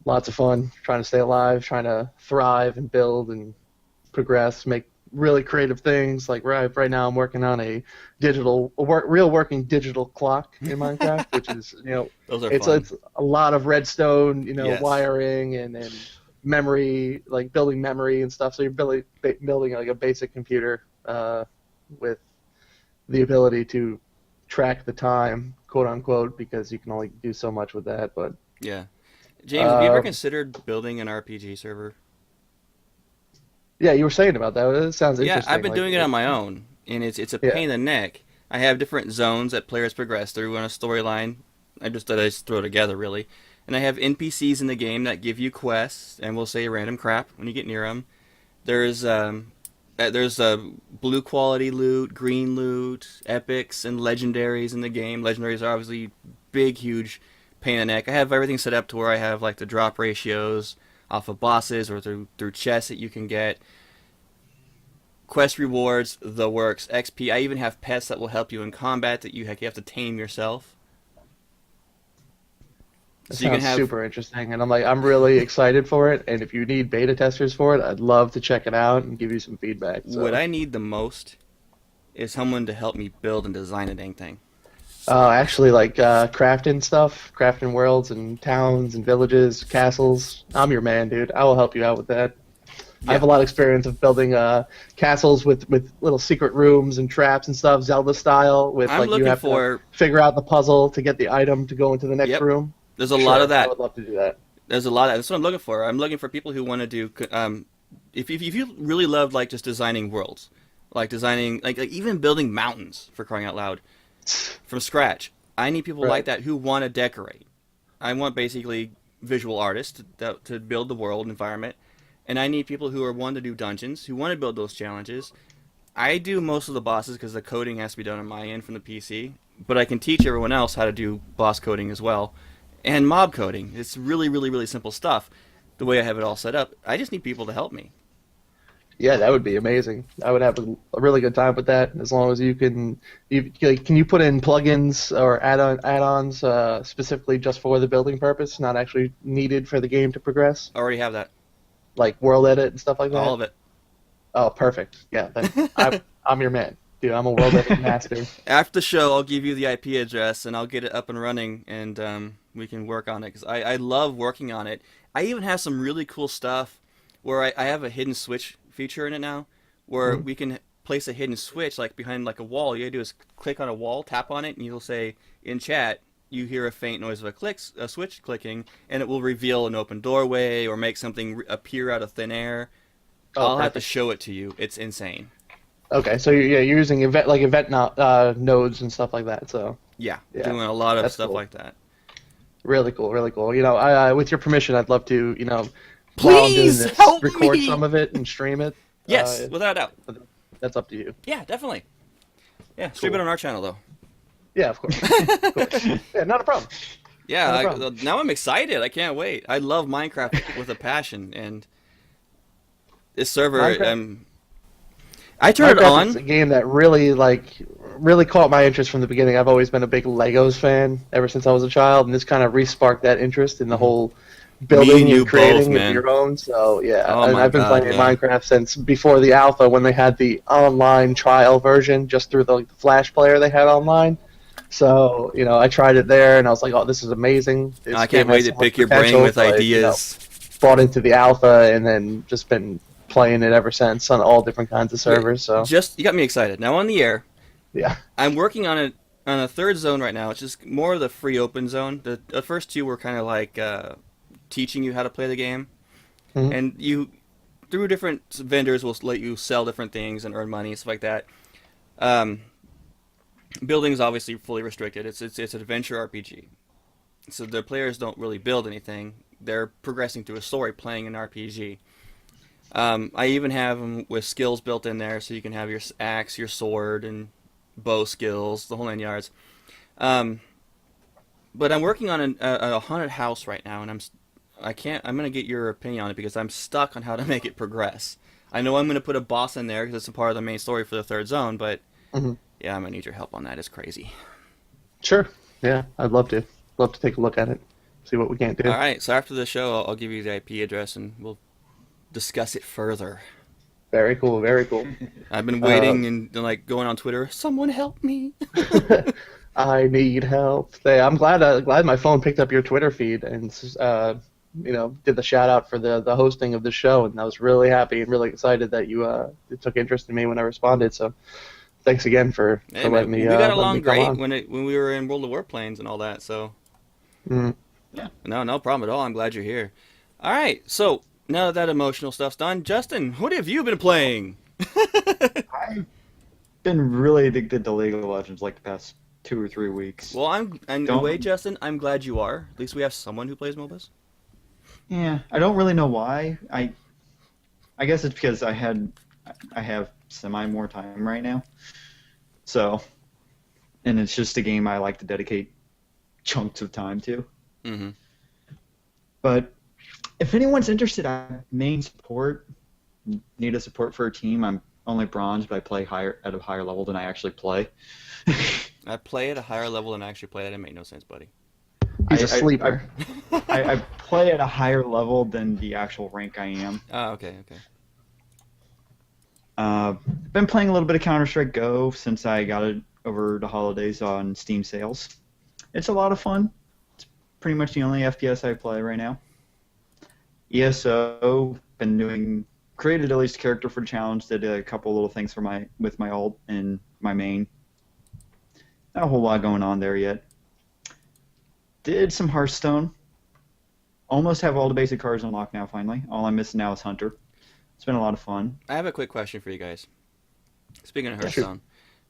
Lots of fun, trying to stay alive, trying to thrive and build and progress, make really creative things. Like right now, I'm working on a real working digital clock in Minecraft, which is Those are it's fun. it's a lot of redstone, Yes. wiring and memory, like building memory and stuff. So you're building like a basic computer with the ability to track the time, quote unquote, because you can only do so much with that. But Yeah. James, have you ever uh, considered building an RPG server? yeah, you were saying about that. It sounds Yeah, I've interesting. been doing it on my own, and it's a Yeah. pain in the neck. I have different zones that players progress through on a storyline. I just throw together really, and I have NPCs in the game that give you quests and will say random crap when you get near them. There's blue quality loot, green loot, epics, and legendaries in the game. Legendaries are obviously big, huge pain in the neck. I have everything set up to where I have like the drop ratios off of bosses or through chests that you can get. Quest rewards, the works, XP. I even have pets that will help you in combat that you have to tame yourself. That So you can sounds have. super interesting, and I'm really excited for it. And if you need beta testers for it, I'd love to check it out and give you some feedback. What So, I need the most is someone to help me build and design a dang thing. actually, like crafting stuff, crafting worlds and towns and villages, castles. I'm your man, dude. I will help you out with that. I Yeah, have a lot of experience of building castles with little secret rooms and traps and stuff, Zelda style. With I'm like you looking have to for. figure out the puzzle to get the item to go into the next Yep, room. there's a lot of Sure, I that. would love to do that. There's a lot of. That's what I'm looking for. I'm looking for people who want to do. If you really love like just designing worlds, like designing like even building mountains for crying out loud from scratch. I need people like Right. that who want to decorate. I want basically visual artists to build the world environment, and I need people who are one to do dungeons, who want to build those challenges. I do most of the bosses because the coding has to be done on my end from the PC, but I can teach everyone else how to do boss coding as well, and mob coding. It's really, really, really simple stuff. The way I have it all set up, I just need people to help me. Yeah, that would be amazing. I would have a really good time with that as long as you can. Can you put in plugins or add-ons specifically just for the building purpose, not actually needed for the game to progress, I already have that, like world edit and stuff like that? all of it. Oh, perfect. Yeah, then I'm your man, dude. I'm a world edit master. After the show, I'll give you the IP address and I'll get it up and running, and we can work on it because I love working on it. I even have some really cool stuff where I have a hidden switch feature in it now, where we can place a hidden switch like behind like a wall. All you gotta do is click on a wall, tap on it, and you'll say in chat you hear a faint noise of a switch clicking, and it will reveal an open doorway or make something appear out of thin air. Oh, I'll have to perfect. show it to you. It's insane. Okay, so you're using event nodes and stuff like that. So Yeah, yeah, doing a lot of that's stuff cool. like that. Really cool, really cool. With your permission, I'd love to, while I'm doing Please this, help record me. some of it and stream it. Yes, without a doubt. But that's up to you. Yeah, definitely. Yeah, stream it Cool. on our channel though. Yeah, of course. Of course. Yeah, not a problem. Yeah, Not a problem. now I'm excited. I can't wait. I love Minecraft with a passion, and this server, Minecraft, I turn it Minecraft is a on. game that really caught my interest from the beginning. I've always been a big Legos fan ever since I was a child, and this kind of re-sparked that interest in the whole Me building and you and creating both, of man. your own. So yeah, Oh and my I've been God, playing yeah. Minecraft since before the alpha when they had the online trial version just through the Flash player they had online. So I tried it there, and I was like, "Oh, this is amazing! This I game can't wait has to so much pick your brain potential," with but, ideas. bought into the alpha and then just been playing it ever since on all different kinds of servers. So Just you got me excited. Now on the air, yeah, I'm working on a third zone right now, which is more of the free open zone. The first two were kind of like teaching you how to play the game, Mhm. and you through different vendors will let you sell different things and earn money, stuff like that. Um, Building is obviously fully restricted. It's an adventure RPG, so the players don't really build anything. They're progressing through a story, playing an RPG. I even have them with skills built in there, so you can have your axe, your sword, and bow skills, the whole 9 yards. Um, but I'm working on a haunted house right now, and I can't. I'm gonna get your opinion on it because I'm stuck on how to make it progress. I know I'm gonna put a boss in there because it's a part of the main story for the third zone, but Mhm. yeah, I'm gonna need your help on that. It's crazy. Sure. Yeah, I'd love to. Love to take a look at it. See what we can't do. All right, so after the show, I'll give you the IP address and we'll discuss it further. Very cool. Very cool. I've been waiting and like going on Twitter. Someone help me! I need help. Hey, I'm glad my phone picked up your Twitter feed and did the shout out for the hosting of the show, and I was really happy and really excited that you took interest in me when I responded. So thanks again for letting me. We got letting along me come great on. when we were in World of Warplanes and all that. So Yeah. no problem at all. I'm glad you're here. All right, so now that emotional stuff's done, Justin, what have you been playing? I've been really addicted to League of Legends like the past 2 or 3 weeks. Well, in a way, Justin, I'm glad you are. At least we have someone who plays MOBAs. Yeah, I don't really know why. I guess it's because I have semi more time right now. So, and it's just a game I like to dedicate chunks of time to. Mm-hmm. But if anyone's interested, I'm main support. Need a support for a team. I'm only bronze, but I play at a higher level than I actually play. I play at a higher level than I actually play. That didn't make no sense, buddy. He's a sleeper. I play at a higher level than the actual rank I am. Oh, okay. Been playing a little bit of Counter-Strike Go since I got it over the holidays on Steam sales. It's a lot of fun. It's pretty much the only FPS I play right now. ESO, created at least a character for the challenge, did a couple little things with my ult and my main. Not a whole lot going on there yet. Did some Hearthstone. Almost have all the basic cards unlocked now, finally. All I'm missing now is Hunter. It's been a lot of fun. I have a quick question for you guys. Speaking of Yeah, sure. Hearthstone,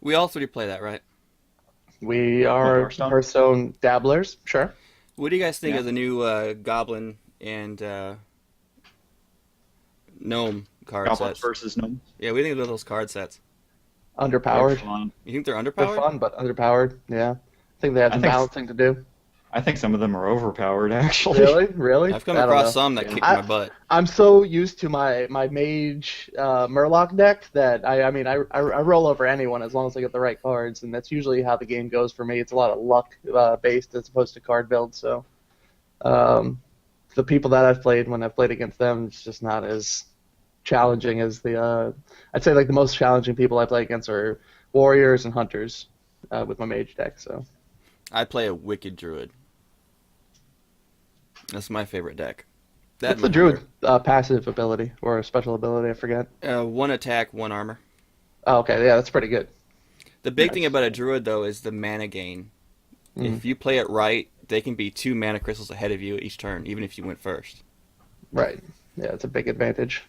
we all three play that, right? We are Hearthstone? Hearthstone dabblers. Sure. What do you guys think Yeah. of the new Goblin and Gnome card Goblins sets? versus Gnomes. Yeah, we think of those card sets. Underpowered. They're fun. You think they're They're underpowered? fun, but underpowered. Yeah. I think they have I some think- balancing to do. I think some of them are overpowered, actually. Really? I've come I don't across know. some that Yeah. kick my butt. I'm so used to my mage Murloc deck that I roll over anyone as long as I get the right cards, and that's usually how the game goes for me. It's a lot of luck based as opposed to card build. So the people that I've played when I've played against them, it's just not as challenging as I'd say like the most challenging people I play against are warriors and hunters with my mage deck. So I play a Wicked Druid. That's my favorite deck. That what's the and druid passive ability or special ability? I forget. one attack, one armor. Oh, okay, yeah, that's pretty good. The big thing about a druid, though, is the mana gain. Mm. If you play it right, they can be 2 mana crystals ahead of you each turn, even if you went first. Right. Yeah, it's a big advantage.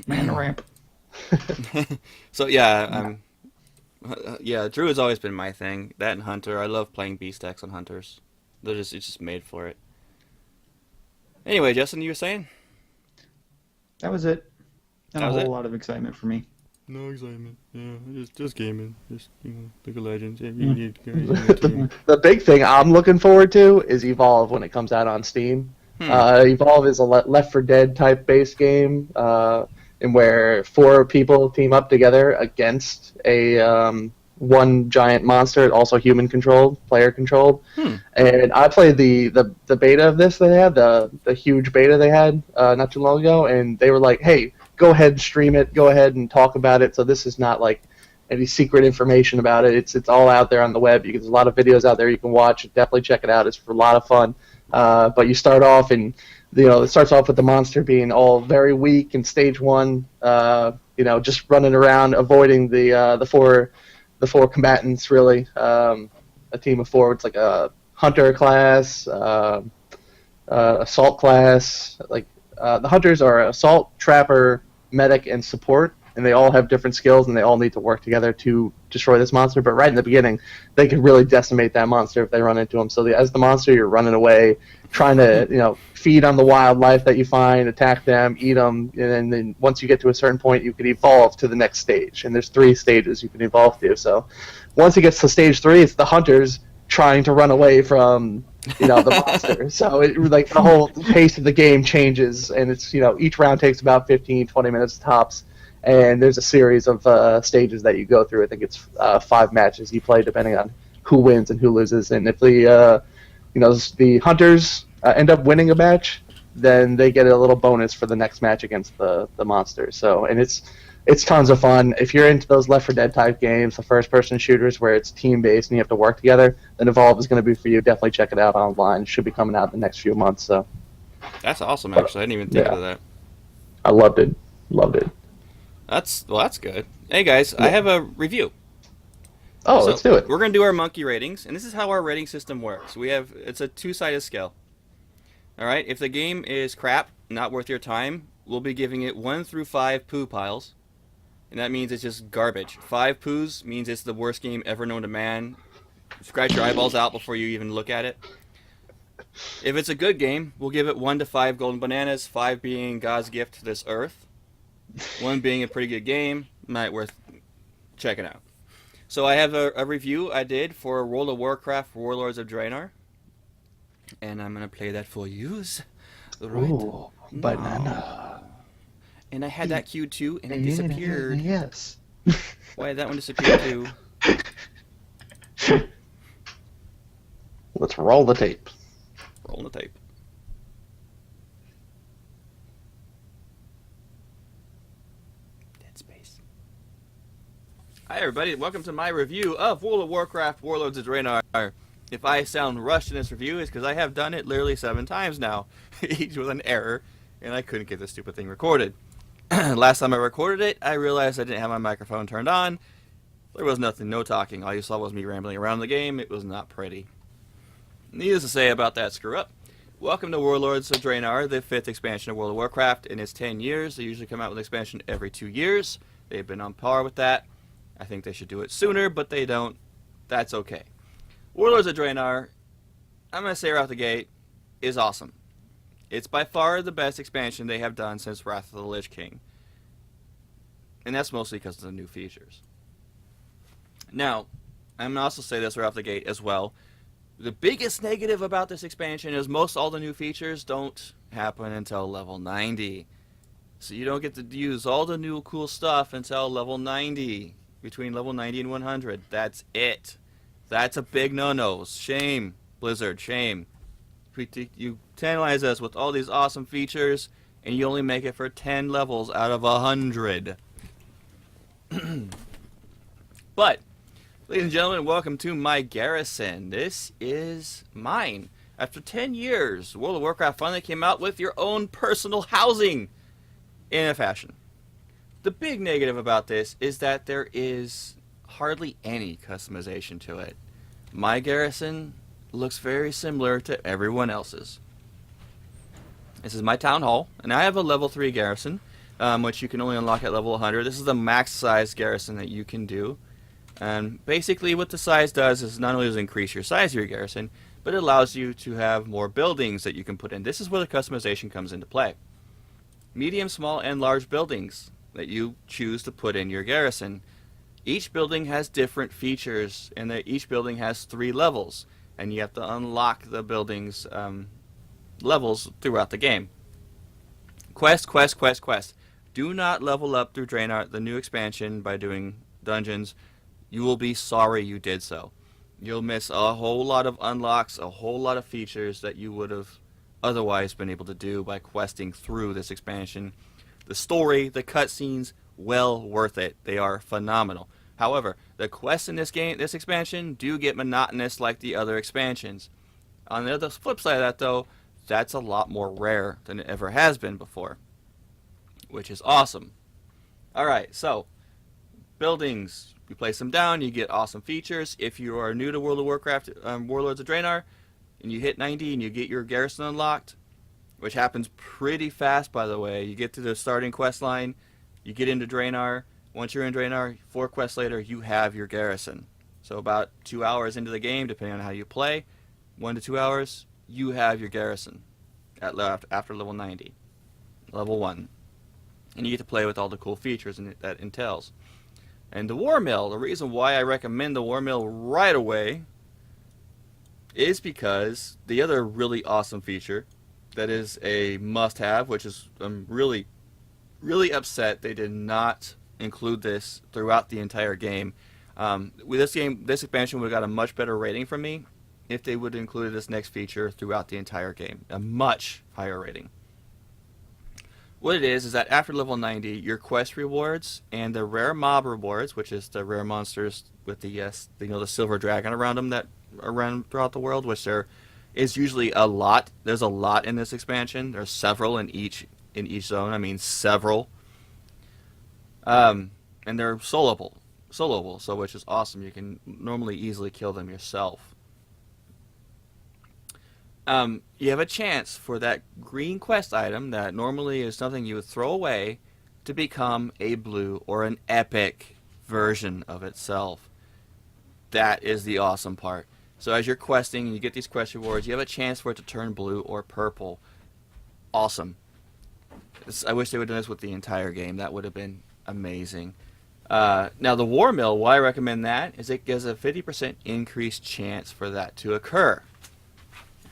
Man ramp. So yeah, druid's always been my thing. That and hunter. I love playing beast decks on hunters. It's just made for it. Anyway, Justin, you were saying? That was it. Not That a was whole it? lot of excitement for me. No excitement. Yeah, just gaming. Just League of Legends. The big thing I'm looking forward to is Evolve when it comes out on Steam. Evolve is a Left 4 Dead type based game, in where 4 people team up together against a one giant monster, also human controlled, player controlled. And I played the beta of this they had, the huge beta they had not too long ago, and they were like, hey, go ahead and stream it, go ahead and talk about it. So this is not like any secret information about it. It's all out there on the web. There's a lot of videos out there you can watch. Definitely check it out. It's a lot of fun. But you start off and it starts off with the monster being all very weak in stage 1. Just running around avoiding the four combatants really. A team of 4. It's like a hunter class, assault class. Like the hunters are assault, trapper, medic, and support, and they all have different skills, and they all need to work together to destroy this monster. But right in the beginning, they can really decimate that monster if they run into them. So as the monster, you're running away, trying to feed on the wildlife that you find, attack them, eat them, and then once you get to a certain point, you can evolve to the next stage. And there's 3 stages you can evolve to. So once it gets to stage 3, it's the hunters trying to run away from the monster. So the whole pace of the game changes, and it's each round takes about 15-20 minutes tops. And there's a series of stages that you go through. I think it's 5 matches you play, depending on who wins and who loses. And if the hunters end up winning a match, then they get a little bonus for the next match against the monsters. So, and it's tons of fun. If you're into those Left 4 Dead type games, the first-person shooters where it's team-based and you have to work together, then Evolve is going to be for you. Definitely check it out online. It should be coming out in the next few months. So That's awesome, actually. I didn't even think of that. I loved it. Loved it. That's good. Hey, guys, I have a review. Oh, let's do it. We're going to do our Munkey ratings, and this is how our rating system works. It's a 2-sided scale. All right, if the game is crap, not worth your time, we'll be giving it 1 through 5 poo piles. And that means it's just garbage. 5 poos means it's the worst game ever known to man. Scratch your eyeballs out before you even look at it. If it's a good game, we'll give it 1 to 5 golden bananas, 5 being God's gift to this earth. 1 being a pretty good game, might worth checking out. So I have a review I did for World of Warcraft Warlords of Draenor. And I'm going to play that for yous. Right. Ooh, banana. And I had that queued too, and it disappeared. Yes. Why did that one disappear too? Let's roll the tape. Roll the tape. Dead space. Hi everybody, welcome to my review of World of Warcraft Warlords of Draenor. If I sound rushed in this review, it's because I have done it literally 7 times now, each with an error, and I couldn't get this stupid thing recorded. Last time I recorded it, I realized I didn't have my microphone turned on. There was nothing, no talking. All you saw was me rambling around the game. It was not pretty. Needless to say about that screw up. Welcome to Warlords of Draenor, the 5th expansion of World of Warcraft. In its 10 years, they usually come out with an expansion every 2 years. They've been on par with that. I think they should do it sooner, but they don't. That's okay. Warlords of Draenor, I'm going to say right out the gate, is awesome. It's by far the best expansion they have done since Wrath of the Lich King. And that's mostly because of the new features. Now, I'm going to also say this right off the gate as well. The biggest negative about this expansion is most all the new features don't happen until level 90. So you don't get to use all the new cool stuff until level 90. Between level 90 and 100. That's it. That's a big no-no. Shame, Blizzard, shame. You tantalize us with all these awesome features, and you only make it for 10 levels out of 100. But, ladies and gentlemen, welcome to my garrison. This is mine. After 10 years, World of Warcraft finally came out with your own personal housing in a fashion. The big negative about this is that there is hardly any customization to it. My garrison looks very similar to everyone else's. This is my town hall, and I have a level 3 garrison, which you can only unlock at level 100. This is the max size garrison that you can do. And basically what the size does is not only does it increase your size of your garrison, but it allows you to have more buildings that you can put in. This is where the customization comes into play. Medium, small, and large buildings that you choose to put in your garrison. Each building has different features, and each building has 3 levels, and you have to unlock the building's levels throughout the game. Quest. Do not level up through Draenor, the new expansion, by doing dungeons. You will be sorry you did so. You'll miss a whole lot of unlocks, a whole lot of features that you would have otherwise been able to do by questing through this expansion. The story, the cutscenes, well worth it. They are phenomenal. However, the quests in this expansion, do get monotonous like the other expansions. On the other flip side of that, though, that's a lot more rare than it ever has been before, which is awesome. Alright, so, buildings. You place them down, you get awesome features. If you are new to World of Warcraft, Warlords of Draenor, and you hit 90 and you get your garrison unlocked, which happens pretty fast, by the way. You get to the starting quest line, you get into Draenor. Once you're in Draenor, 4 quests later, you have your garrison. So about 2 hours into the game, depending on how you play, 1 to 2 hours, you have your garrison after level 90. Level 1. And you get to play with all the cool features that entails. And the War Mill, the reason why I recommend the War Mill right away is because the other really awesome feature that is a must-have, which is I'm really really upset they did not include this throughout the entire game. With this expansion would have got a much better rating from me if they would have included this next feature throughout the entire game. A much higher rating. What it is that after level 90, your quest rewards and the rare mob rewards, which is the rare monsters with the the silver dragon around them that around throughout the world, which there is usually a lot. There's a lot in this expansion. There's several in each zone. I mean several. And they're soloable, so which is awesome. You can normally easily kill them yourself. You have a chance for that green quest item that normally is something you would throw away to become a blue or an epic version of itself. That is the awesome part. So as you're questing and you get these quest rewards, you have a chance for it to turn blue or purple. Awesome. I wish they would have done this with the entire game. That would have been amazing. Now the War Mill, why I recommend that is it gives a 50% increased chance for that to occur.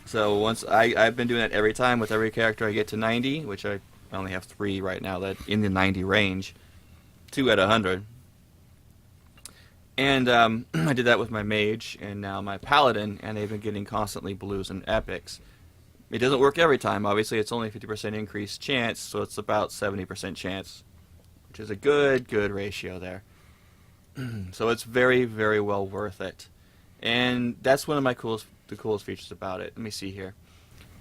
So once I've been doing that every time with every character I get to 90, which I only have 3 right now that in the 90 range, 2 at 100. And I did that with my mage and now my paladin, and they've been getting constantly blues and epics. It doesn't work every time. Obviously, it's only 50% increased chance, so it's about 70% chance, which is a good ratio there. So it's very, very well worth it. And that's one of my coolest features about it. Let me see here.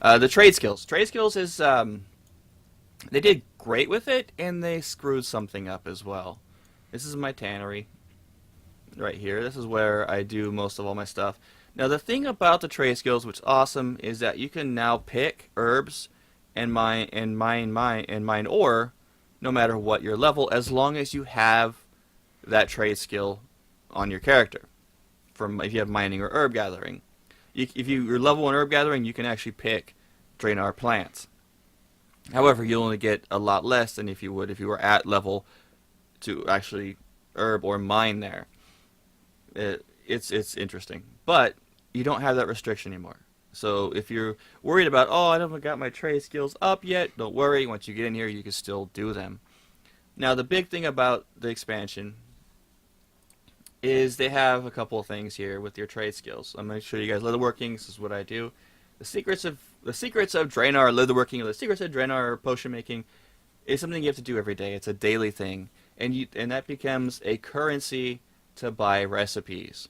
The trade skills. Trade skills is they did great with it, and they screwed something up as well. This is my tannery right here. This is where I do most of all my stuff. Now the thing about the trade skills, which is awesome, is that you can now pick herbs and mine ore, no matter what your level, as long as you have that trade skill on your character. If you have mining or herb gathering. If you're level 1 herb gathering, you can actually pick Draenor plants. However, you'll only get a lot less than if you would if you were at level to actually herb or mine there. It's interesting. But you don't have that restriction anymore. So if you're worried about, oh, I haven't got my trade skills up yet, don't worry. Once you get in here, you can still do them. Now, the big thing about the expansion is they have a couple of things here with your trade skills. I'm going to show you guys leatherworking. This is what I do. The secrets of Draenor leatherworking, or the secrets of Draenor potion making, is something you have to do every day. It's a daily thing, and that becomes a currency to buy recipes.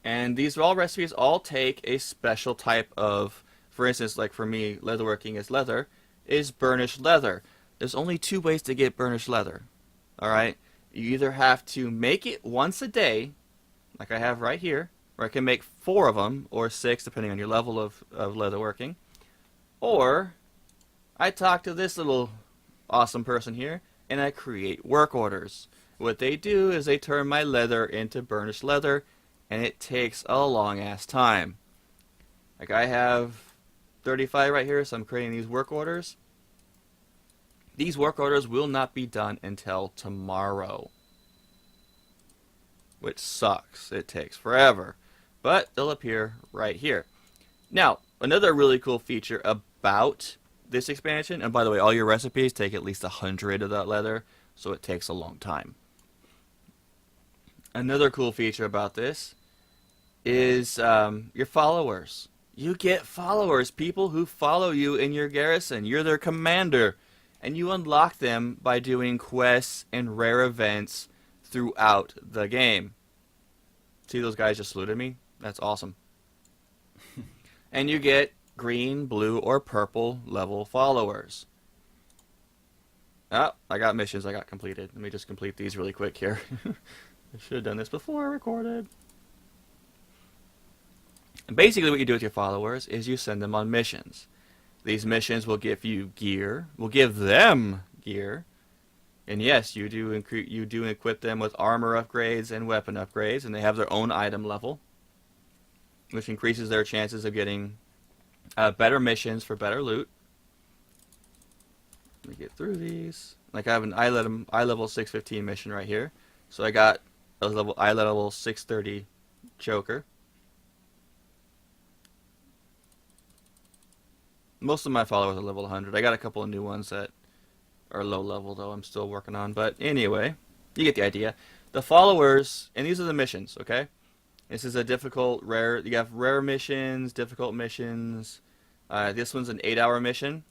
And these recipes all take a special type of, for instance, like for me, leatherworking is burnished leather. There's only 2 ways to get burnished leather. All right. You either have to make it once a day, like I have right here, or I can make 4 of them, or 6, depending on your level of leatherworking. Or I talk to this little awesome person here, and I create work orders. What they do is they turn my leather into burnished leather, and it takes a long-ass time. Like I have 35 right here, so I'm creating these work orders. These work orders will not be done until tomorrow, which sucks. It takes forever, but they'll appear right here. Now, another really cool feature about this expansion, and by the way, all your recipes take at least 100 of that leather, so it takes a long time. Another cool feature about this is your followers. You get followers, people who follow you in your garrison. You're their commander. And you unlock them by doing quests and rare events throughout the game. See, those guys just saluted me? That's awesome. And you get green, blue, or purple level followers. Oh, I got missions I got completed. Let me just complete these really quick here. I should have done this before I recorded. And basically what you do with your followers is you send them on missions. These missions will give you gear, will give them gear, and yes, you do equip them with armor upgrades and weapon upgrades, and they have their own item level, which increases their chances of getting better missions for better loot. Let me get through these. Like I have an eye level 615 mission right here, so I got a eye level 630 choker. Most of my followers are level 100. I got a couple of new ones that are low level, though I'm still working on. But anyway, you get the idea. The followers, and these are the missions, okay? This is a difficult, rare. You have rare missions, difficult missions. This one's an 8-hour mission,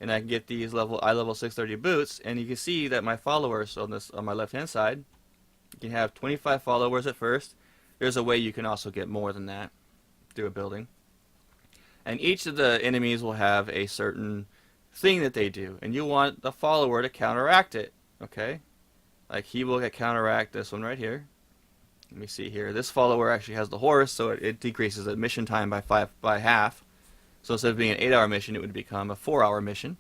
and I can get these eye level 630 boots. And you can see that my followers on my left hand side, you can have 25 followers at first. There's a way you can also get more than that through a building. And each of the enemies will have a certain thing that they do, and you want the follower to counteract it, okay? Like he will counteract this one right here. Let me see here. This follower actually has the horse, so it decreases the mission time by half. So instead of being an 8-hour mission, it would become a 4-hour mission.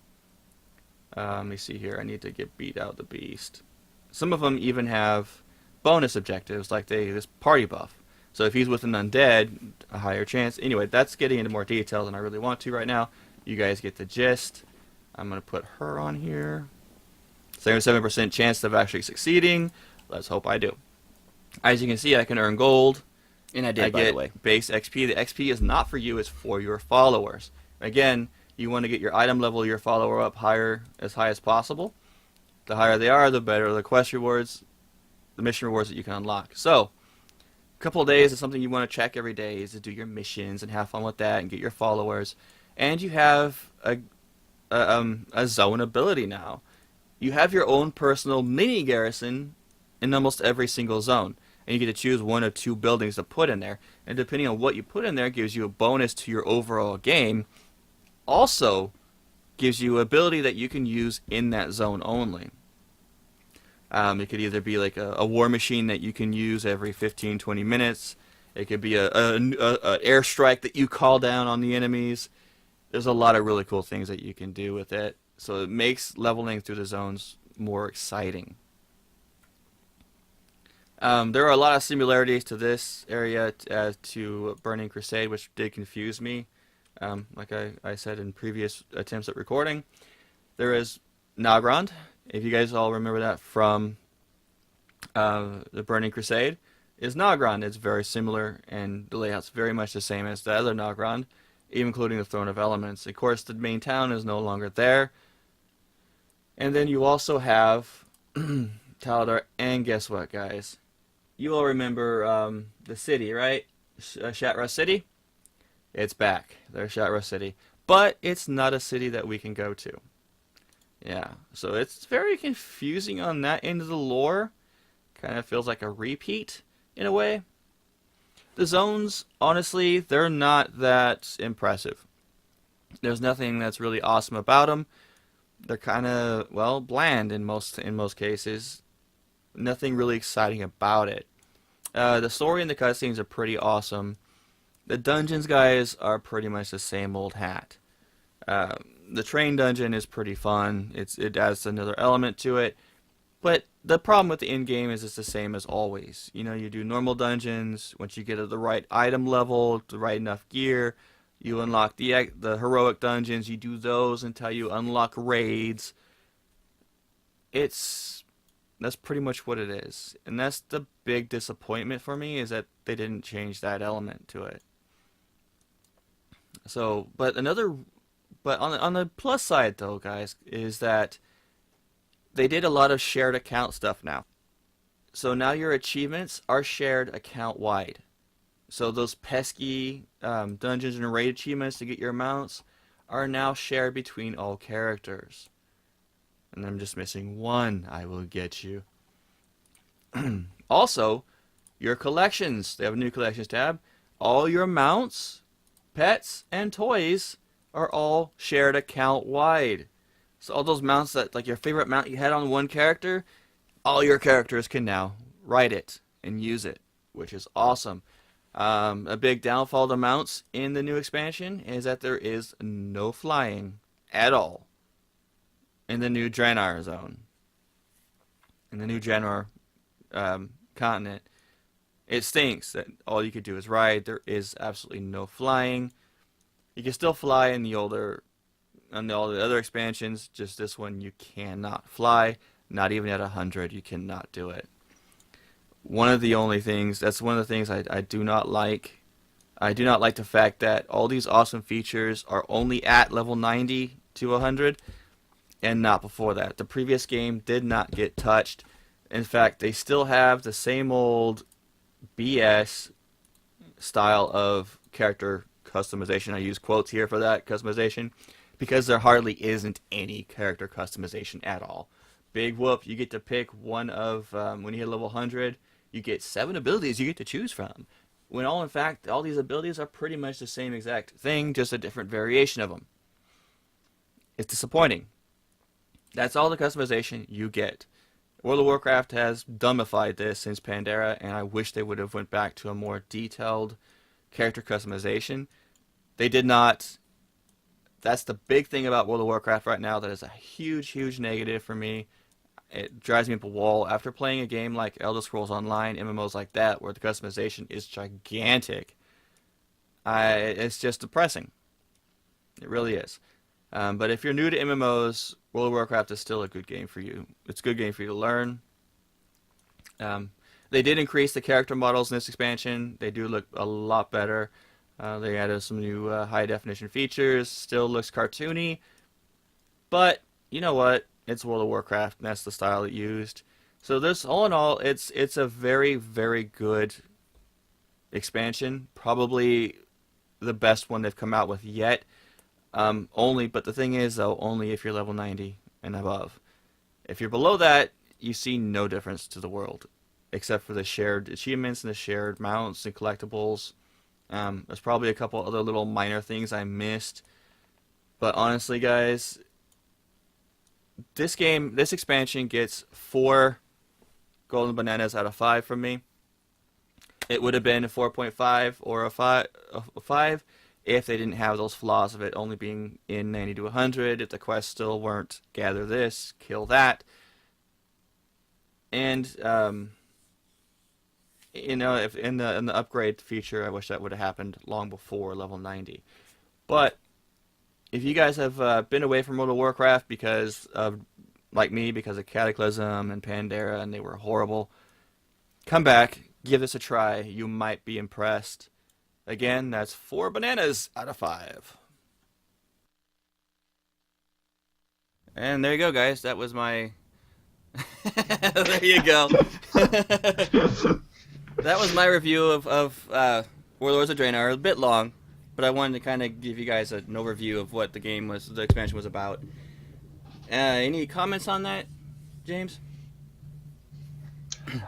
Let me see here. I need to get beat out the beast. Some of them even have bonus objectives, like this party buff. So if he's with an undead, a higher chance. Anyway, that's getting into more detail than I really want to right now. You guys get the gist. I'm going to put her on here. 77% chance of actually succeeding. Let's hope I do. As you can see, I can earn gold. And I did, I by the get way. base XP. The XP is not for you, it's for your followers. Again, you want to get your item level, your follower up as high as possible. The higher they are, the better the quest rewards, the mission rewards that you can unlock. So, a couple of days is something you want to check every day, is to do your missions and have fun with that and get your followers. And you have a zone ability now. You have your own personal mini garrison in almost every single zone. And you get to choose one or two buildings to put in there. And depending on what you put in there, gives you a bonus to your overall game. Also, gives you ability that you can use in that zone only. It could either be like a war machine that you can use every 15-20 minutes. It could be a airstrike that you call down on the enemies. There's a lot of really cool things that you can do with it. So it makes leveling through the zones more exciting. There are a lot of similarities to this area to Burning Crusade, which did confuse me. Like I said in previous attempts at recording. There is Nagrand, if you guys all remember that from the Burning Crusade, is Nagrand. It's very similar, and the layout's very much the same as the other Nagrand, even including the Throne of Elements. Of course, the main town is no longer there. And then you also have Taladar, and guess what, guys? You all remember the city, right? Shattra City? It's back. There's Shattra City. But it's not a city that we can go to. Yeah, so it's very confusing on that end of the lore. Kind of feels like a repeat, in a way. The zones, honestly, they're not that impressive. There's nothing that's really awesome about them. They're kind of, well, bland in most cases. Nothing really exciting about it. The story and the cutscenes are pretty awesome. The dungeons, guys, are pretty much the same old hat. The train dungeon is pretty fun. It adds another element to it. But the problem with the end game is it's the same as always. You know, you do normal dungeons. Once you get to the right item level, the right enough gear, you unlock the heroic dungeons. You do those until you unlock raids. That's pretty much what it is. And that's the big disappointment for me, is that they didn't change that element to it. So, but on the plus side though, guys, is that they did a lot of shared account stuff now. So now your achievements are shared account wide. So those pesky dungeons and raid achievements to get your mounts are now shared between all characters. And I'm just missing one. I will get you. Also, your collections. They have a new collections tab. All your mounts, pets, and toys are all shared account wide. So all those mounts that, like your favorite mount you had on one character, all your characters can now ride it and use it, which is awesome. A big downfall to mounts in the new expansion is that there is no flying at all in the new Draenor zone. In the new Draenor continent. It stinks that all you could do is ride. There is absolutely no flying. You can still fly in the older, on all the other expansions. Just this one, you cannot fly. Not even at 100, you cannot do it. One of the only things, that's one of the things I do not like I do not like the fact that all these awesome features are only at level 90 to 100 and not before that. The previous game did not get touched. In fact, they still have the same old BS style of character customization. I use quotes here for that customization because there hardly isn't any character customization at all. Big whoop, you get to pick one of, when you hit level 100, you get 7 abilities you get to choose from. When all in fact, all these abilities are pretty much the same exact thing, just a different variation of them. It's disappointing. That's all the customization you get. World of Warcraft has dumbified this since Pandera, and I wish they would have went back to a more detailed character customization. They did not. That's the big thing about World of Warcraft right now that is a huge, huge negative for me. It drives me up a wall. After playing a game like Elder Scrolls Online, MMOs like that, where the customization is gigantic, it's just depressing. It really is. But if you're new to MMOs, World of Warcraft is still a good game for you. It's a good game for you to learn. They did increase the character models in this expansion. They do look a lot better. They added some new high-definition features. Still looks cartoony. But, you know what? It's World of Warcraft, and that's the style it used. So this, all in all, it's a very, very good expansion. Probably the best one they've come out with yet. But the thing is, though, only if you're level 90 and above. If you're below that, you see no difference to the world, except for the shared achievements and the shared mounts and collectibles. There's probably a couple other little minor things I missed. But honestly, guys, this expansion gets 4 golden bananas out of 5 from me. It would have been a 4.5 or a 5 if they didn't have those flaws of it only being in 90 to 100, if the quests still weren't gather this, kill that. And, if in the upgrade feature, I wish that would have happened long before level 90. But if you guys have been away from World of Warcraft because of, like me, because of Cataclysm and Pandera, and they were horrible, come back, give this a try. You might be impressed. Again, that's 4 bananas out of 5. And there you go, guys. That was my... there you go. That was my review of Warlords of Draenor. A bit long, but I wanted to kind of give you guys an overview of what the expansion was about. Any comments on that, James?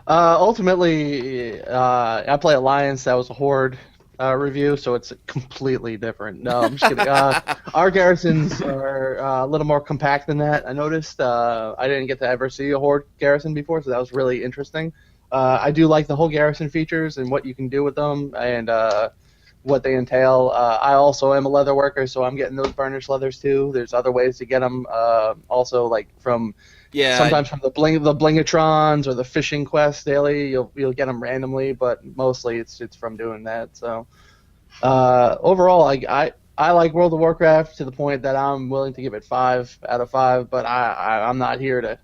Ultimately, I play Alliance. That was a Horde review, so it's completely different. No, I'm just kidding. Our garrisons are a little more compact than that. I noticed. I didn't get to ever see a Horde garrison before, so that was really interesting. I do like the whole garrison features and what you can do with them and what they entail. I also am a leather worker, so I'm getting those burnished leathers too. There's other ways to get them. Also, like from sometimes from the blingatrons or the fishing quest daily, you'll get them randomly, but mostly it's from doing that. So overall, I like World of Warcraft to the point that I'm willing to give it 5 out of 5. But I'm not here to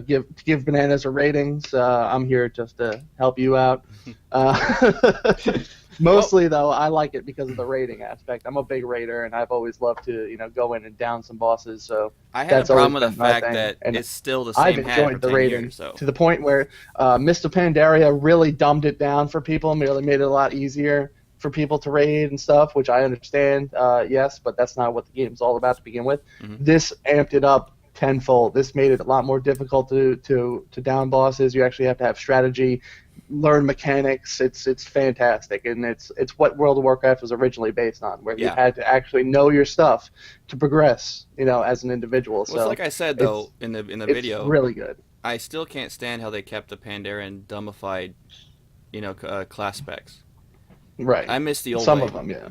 give bananas a ratings. I'm here just to help you out. Mostly, though, I like it because of the raiding aspect. I'm a big raider, and I've always loved to, go in and down some bosses. So I had a problem with the fact that it's still the same I've hat enjoyed for the 10 raiding years. So. To the point where Mr. Pandaria really dumbed it down for people, really made it a lot easier for people to raid and stuff, which I understand, yes, but that's not what the game's all about to begin with. Mm-hmm. This amped it up tenfold. This made it a lot more difficult to down bosses. You actually have to have strategy, learn mechanics. It's fantastic, and it's what World of Warcraft was originally based on, where you had to actually know your stuff to progress, as an individual. Well, so like I said though in the video, it's really good. I still can't stand how they kept the Pandaren dumbified, class specs. Right. I miss the old some way. of them, yeah.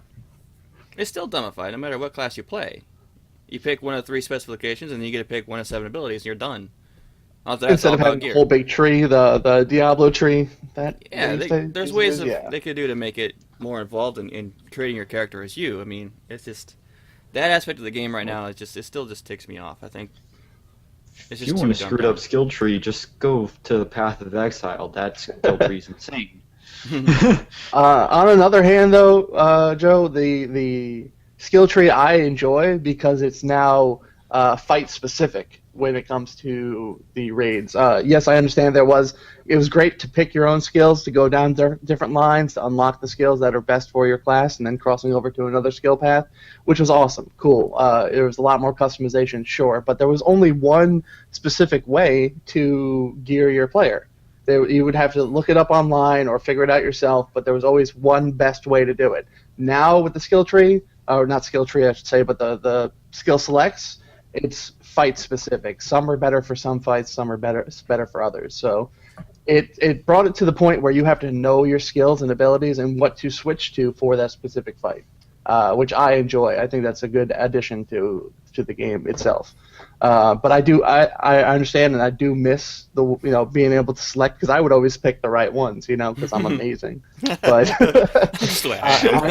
It's still dumbified no matter what class you play. You pick one of 3 specifications, and then you get to pick one of 7 abilities, and you're done. Instead of having a whole big tree, the Diablo tree. There's ways they could do to make it more involved in creating your character as you. I mean, it's just that aspect of the game right now. It still just ticks me off. I think it's just if you want a screwed up skill tree, just go to the Path of Exile. That skill tree is insane. On another hand, though, Joe, the skill tree I enjoy because it's now fight specific when it comes to the raids. Yes, I understand it was great to pick your own skills to go down different lines to unlock the skills that are best for your class, and then crossing over to another skill path, which was awesome, cool. There was a lot more customization, sure, but there was only one specific way to gear your player. You would have to look it up online or figure it out yourself, but there was always one best way to do it. Now with the skill tree, or not skill tree I should say, but the skill selects, it's fight specific. Some are better for some fights, some are better for others. So it brought it to the point where you have to know your skills and abilities and what to switch to for that specific fight, which I enjoy. I think that's a good addition to the game itself. But I understand, and I do miss the being able to select, because I would always pick the right ones, because I'm amazing. But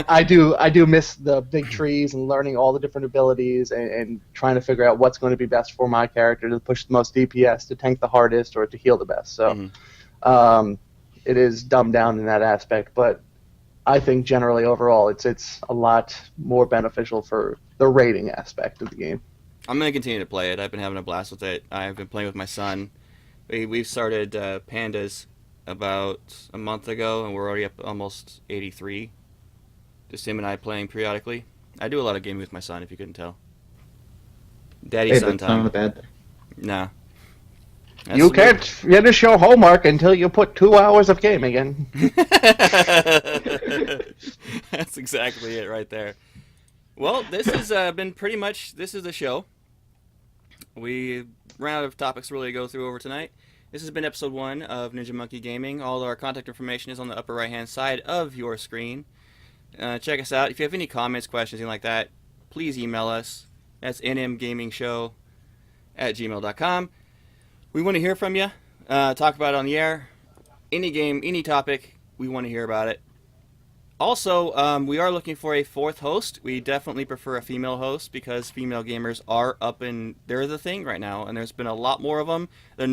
I do miss the big trees and learning all the different abilities and trying to figure out what's going to be best for my character to push the most DPS, to tank the hardest, or to heal the best. So it is dumbed down in that aspect, but I think generally overall it's a lot more beneficial for the rating aspect of the game. I'm going to continue to play it. I've been having a blast with it. I've been playing with my son. We've started Pandas about a month ago, and we're already up almost 83. Just him and I playing periodically. I do a lot of gaming with my son, if you couldn't tell. Daddy-son That's not time. a bad thing. Nah. You can't finish your homework until you put 2 hours of gaming in. That's exactly it right there. Well, this has been pretty much, this is the show. We ran out of topics really to go through over tonight. This has been episode 1 of Ninja Monkey Gaming. All our contact information is on the upper right-hand side of your screen. Check us out. If you have any comments, questions, anything like that, please email us. That's nmgamingshow@gmail.com. We want to hear from you. Talk about it on the air. Any game, any topic, we want to hear about it. Also, we are looking for a 4th host. We definitely prefer a female host because female gamers are they're the thing right now, and there's been a lot more of them. They're no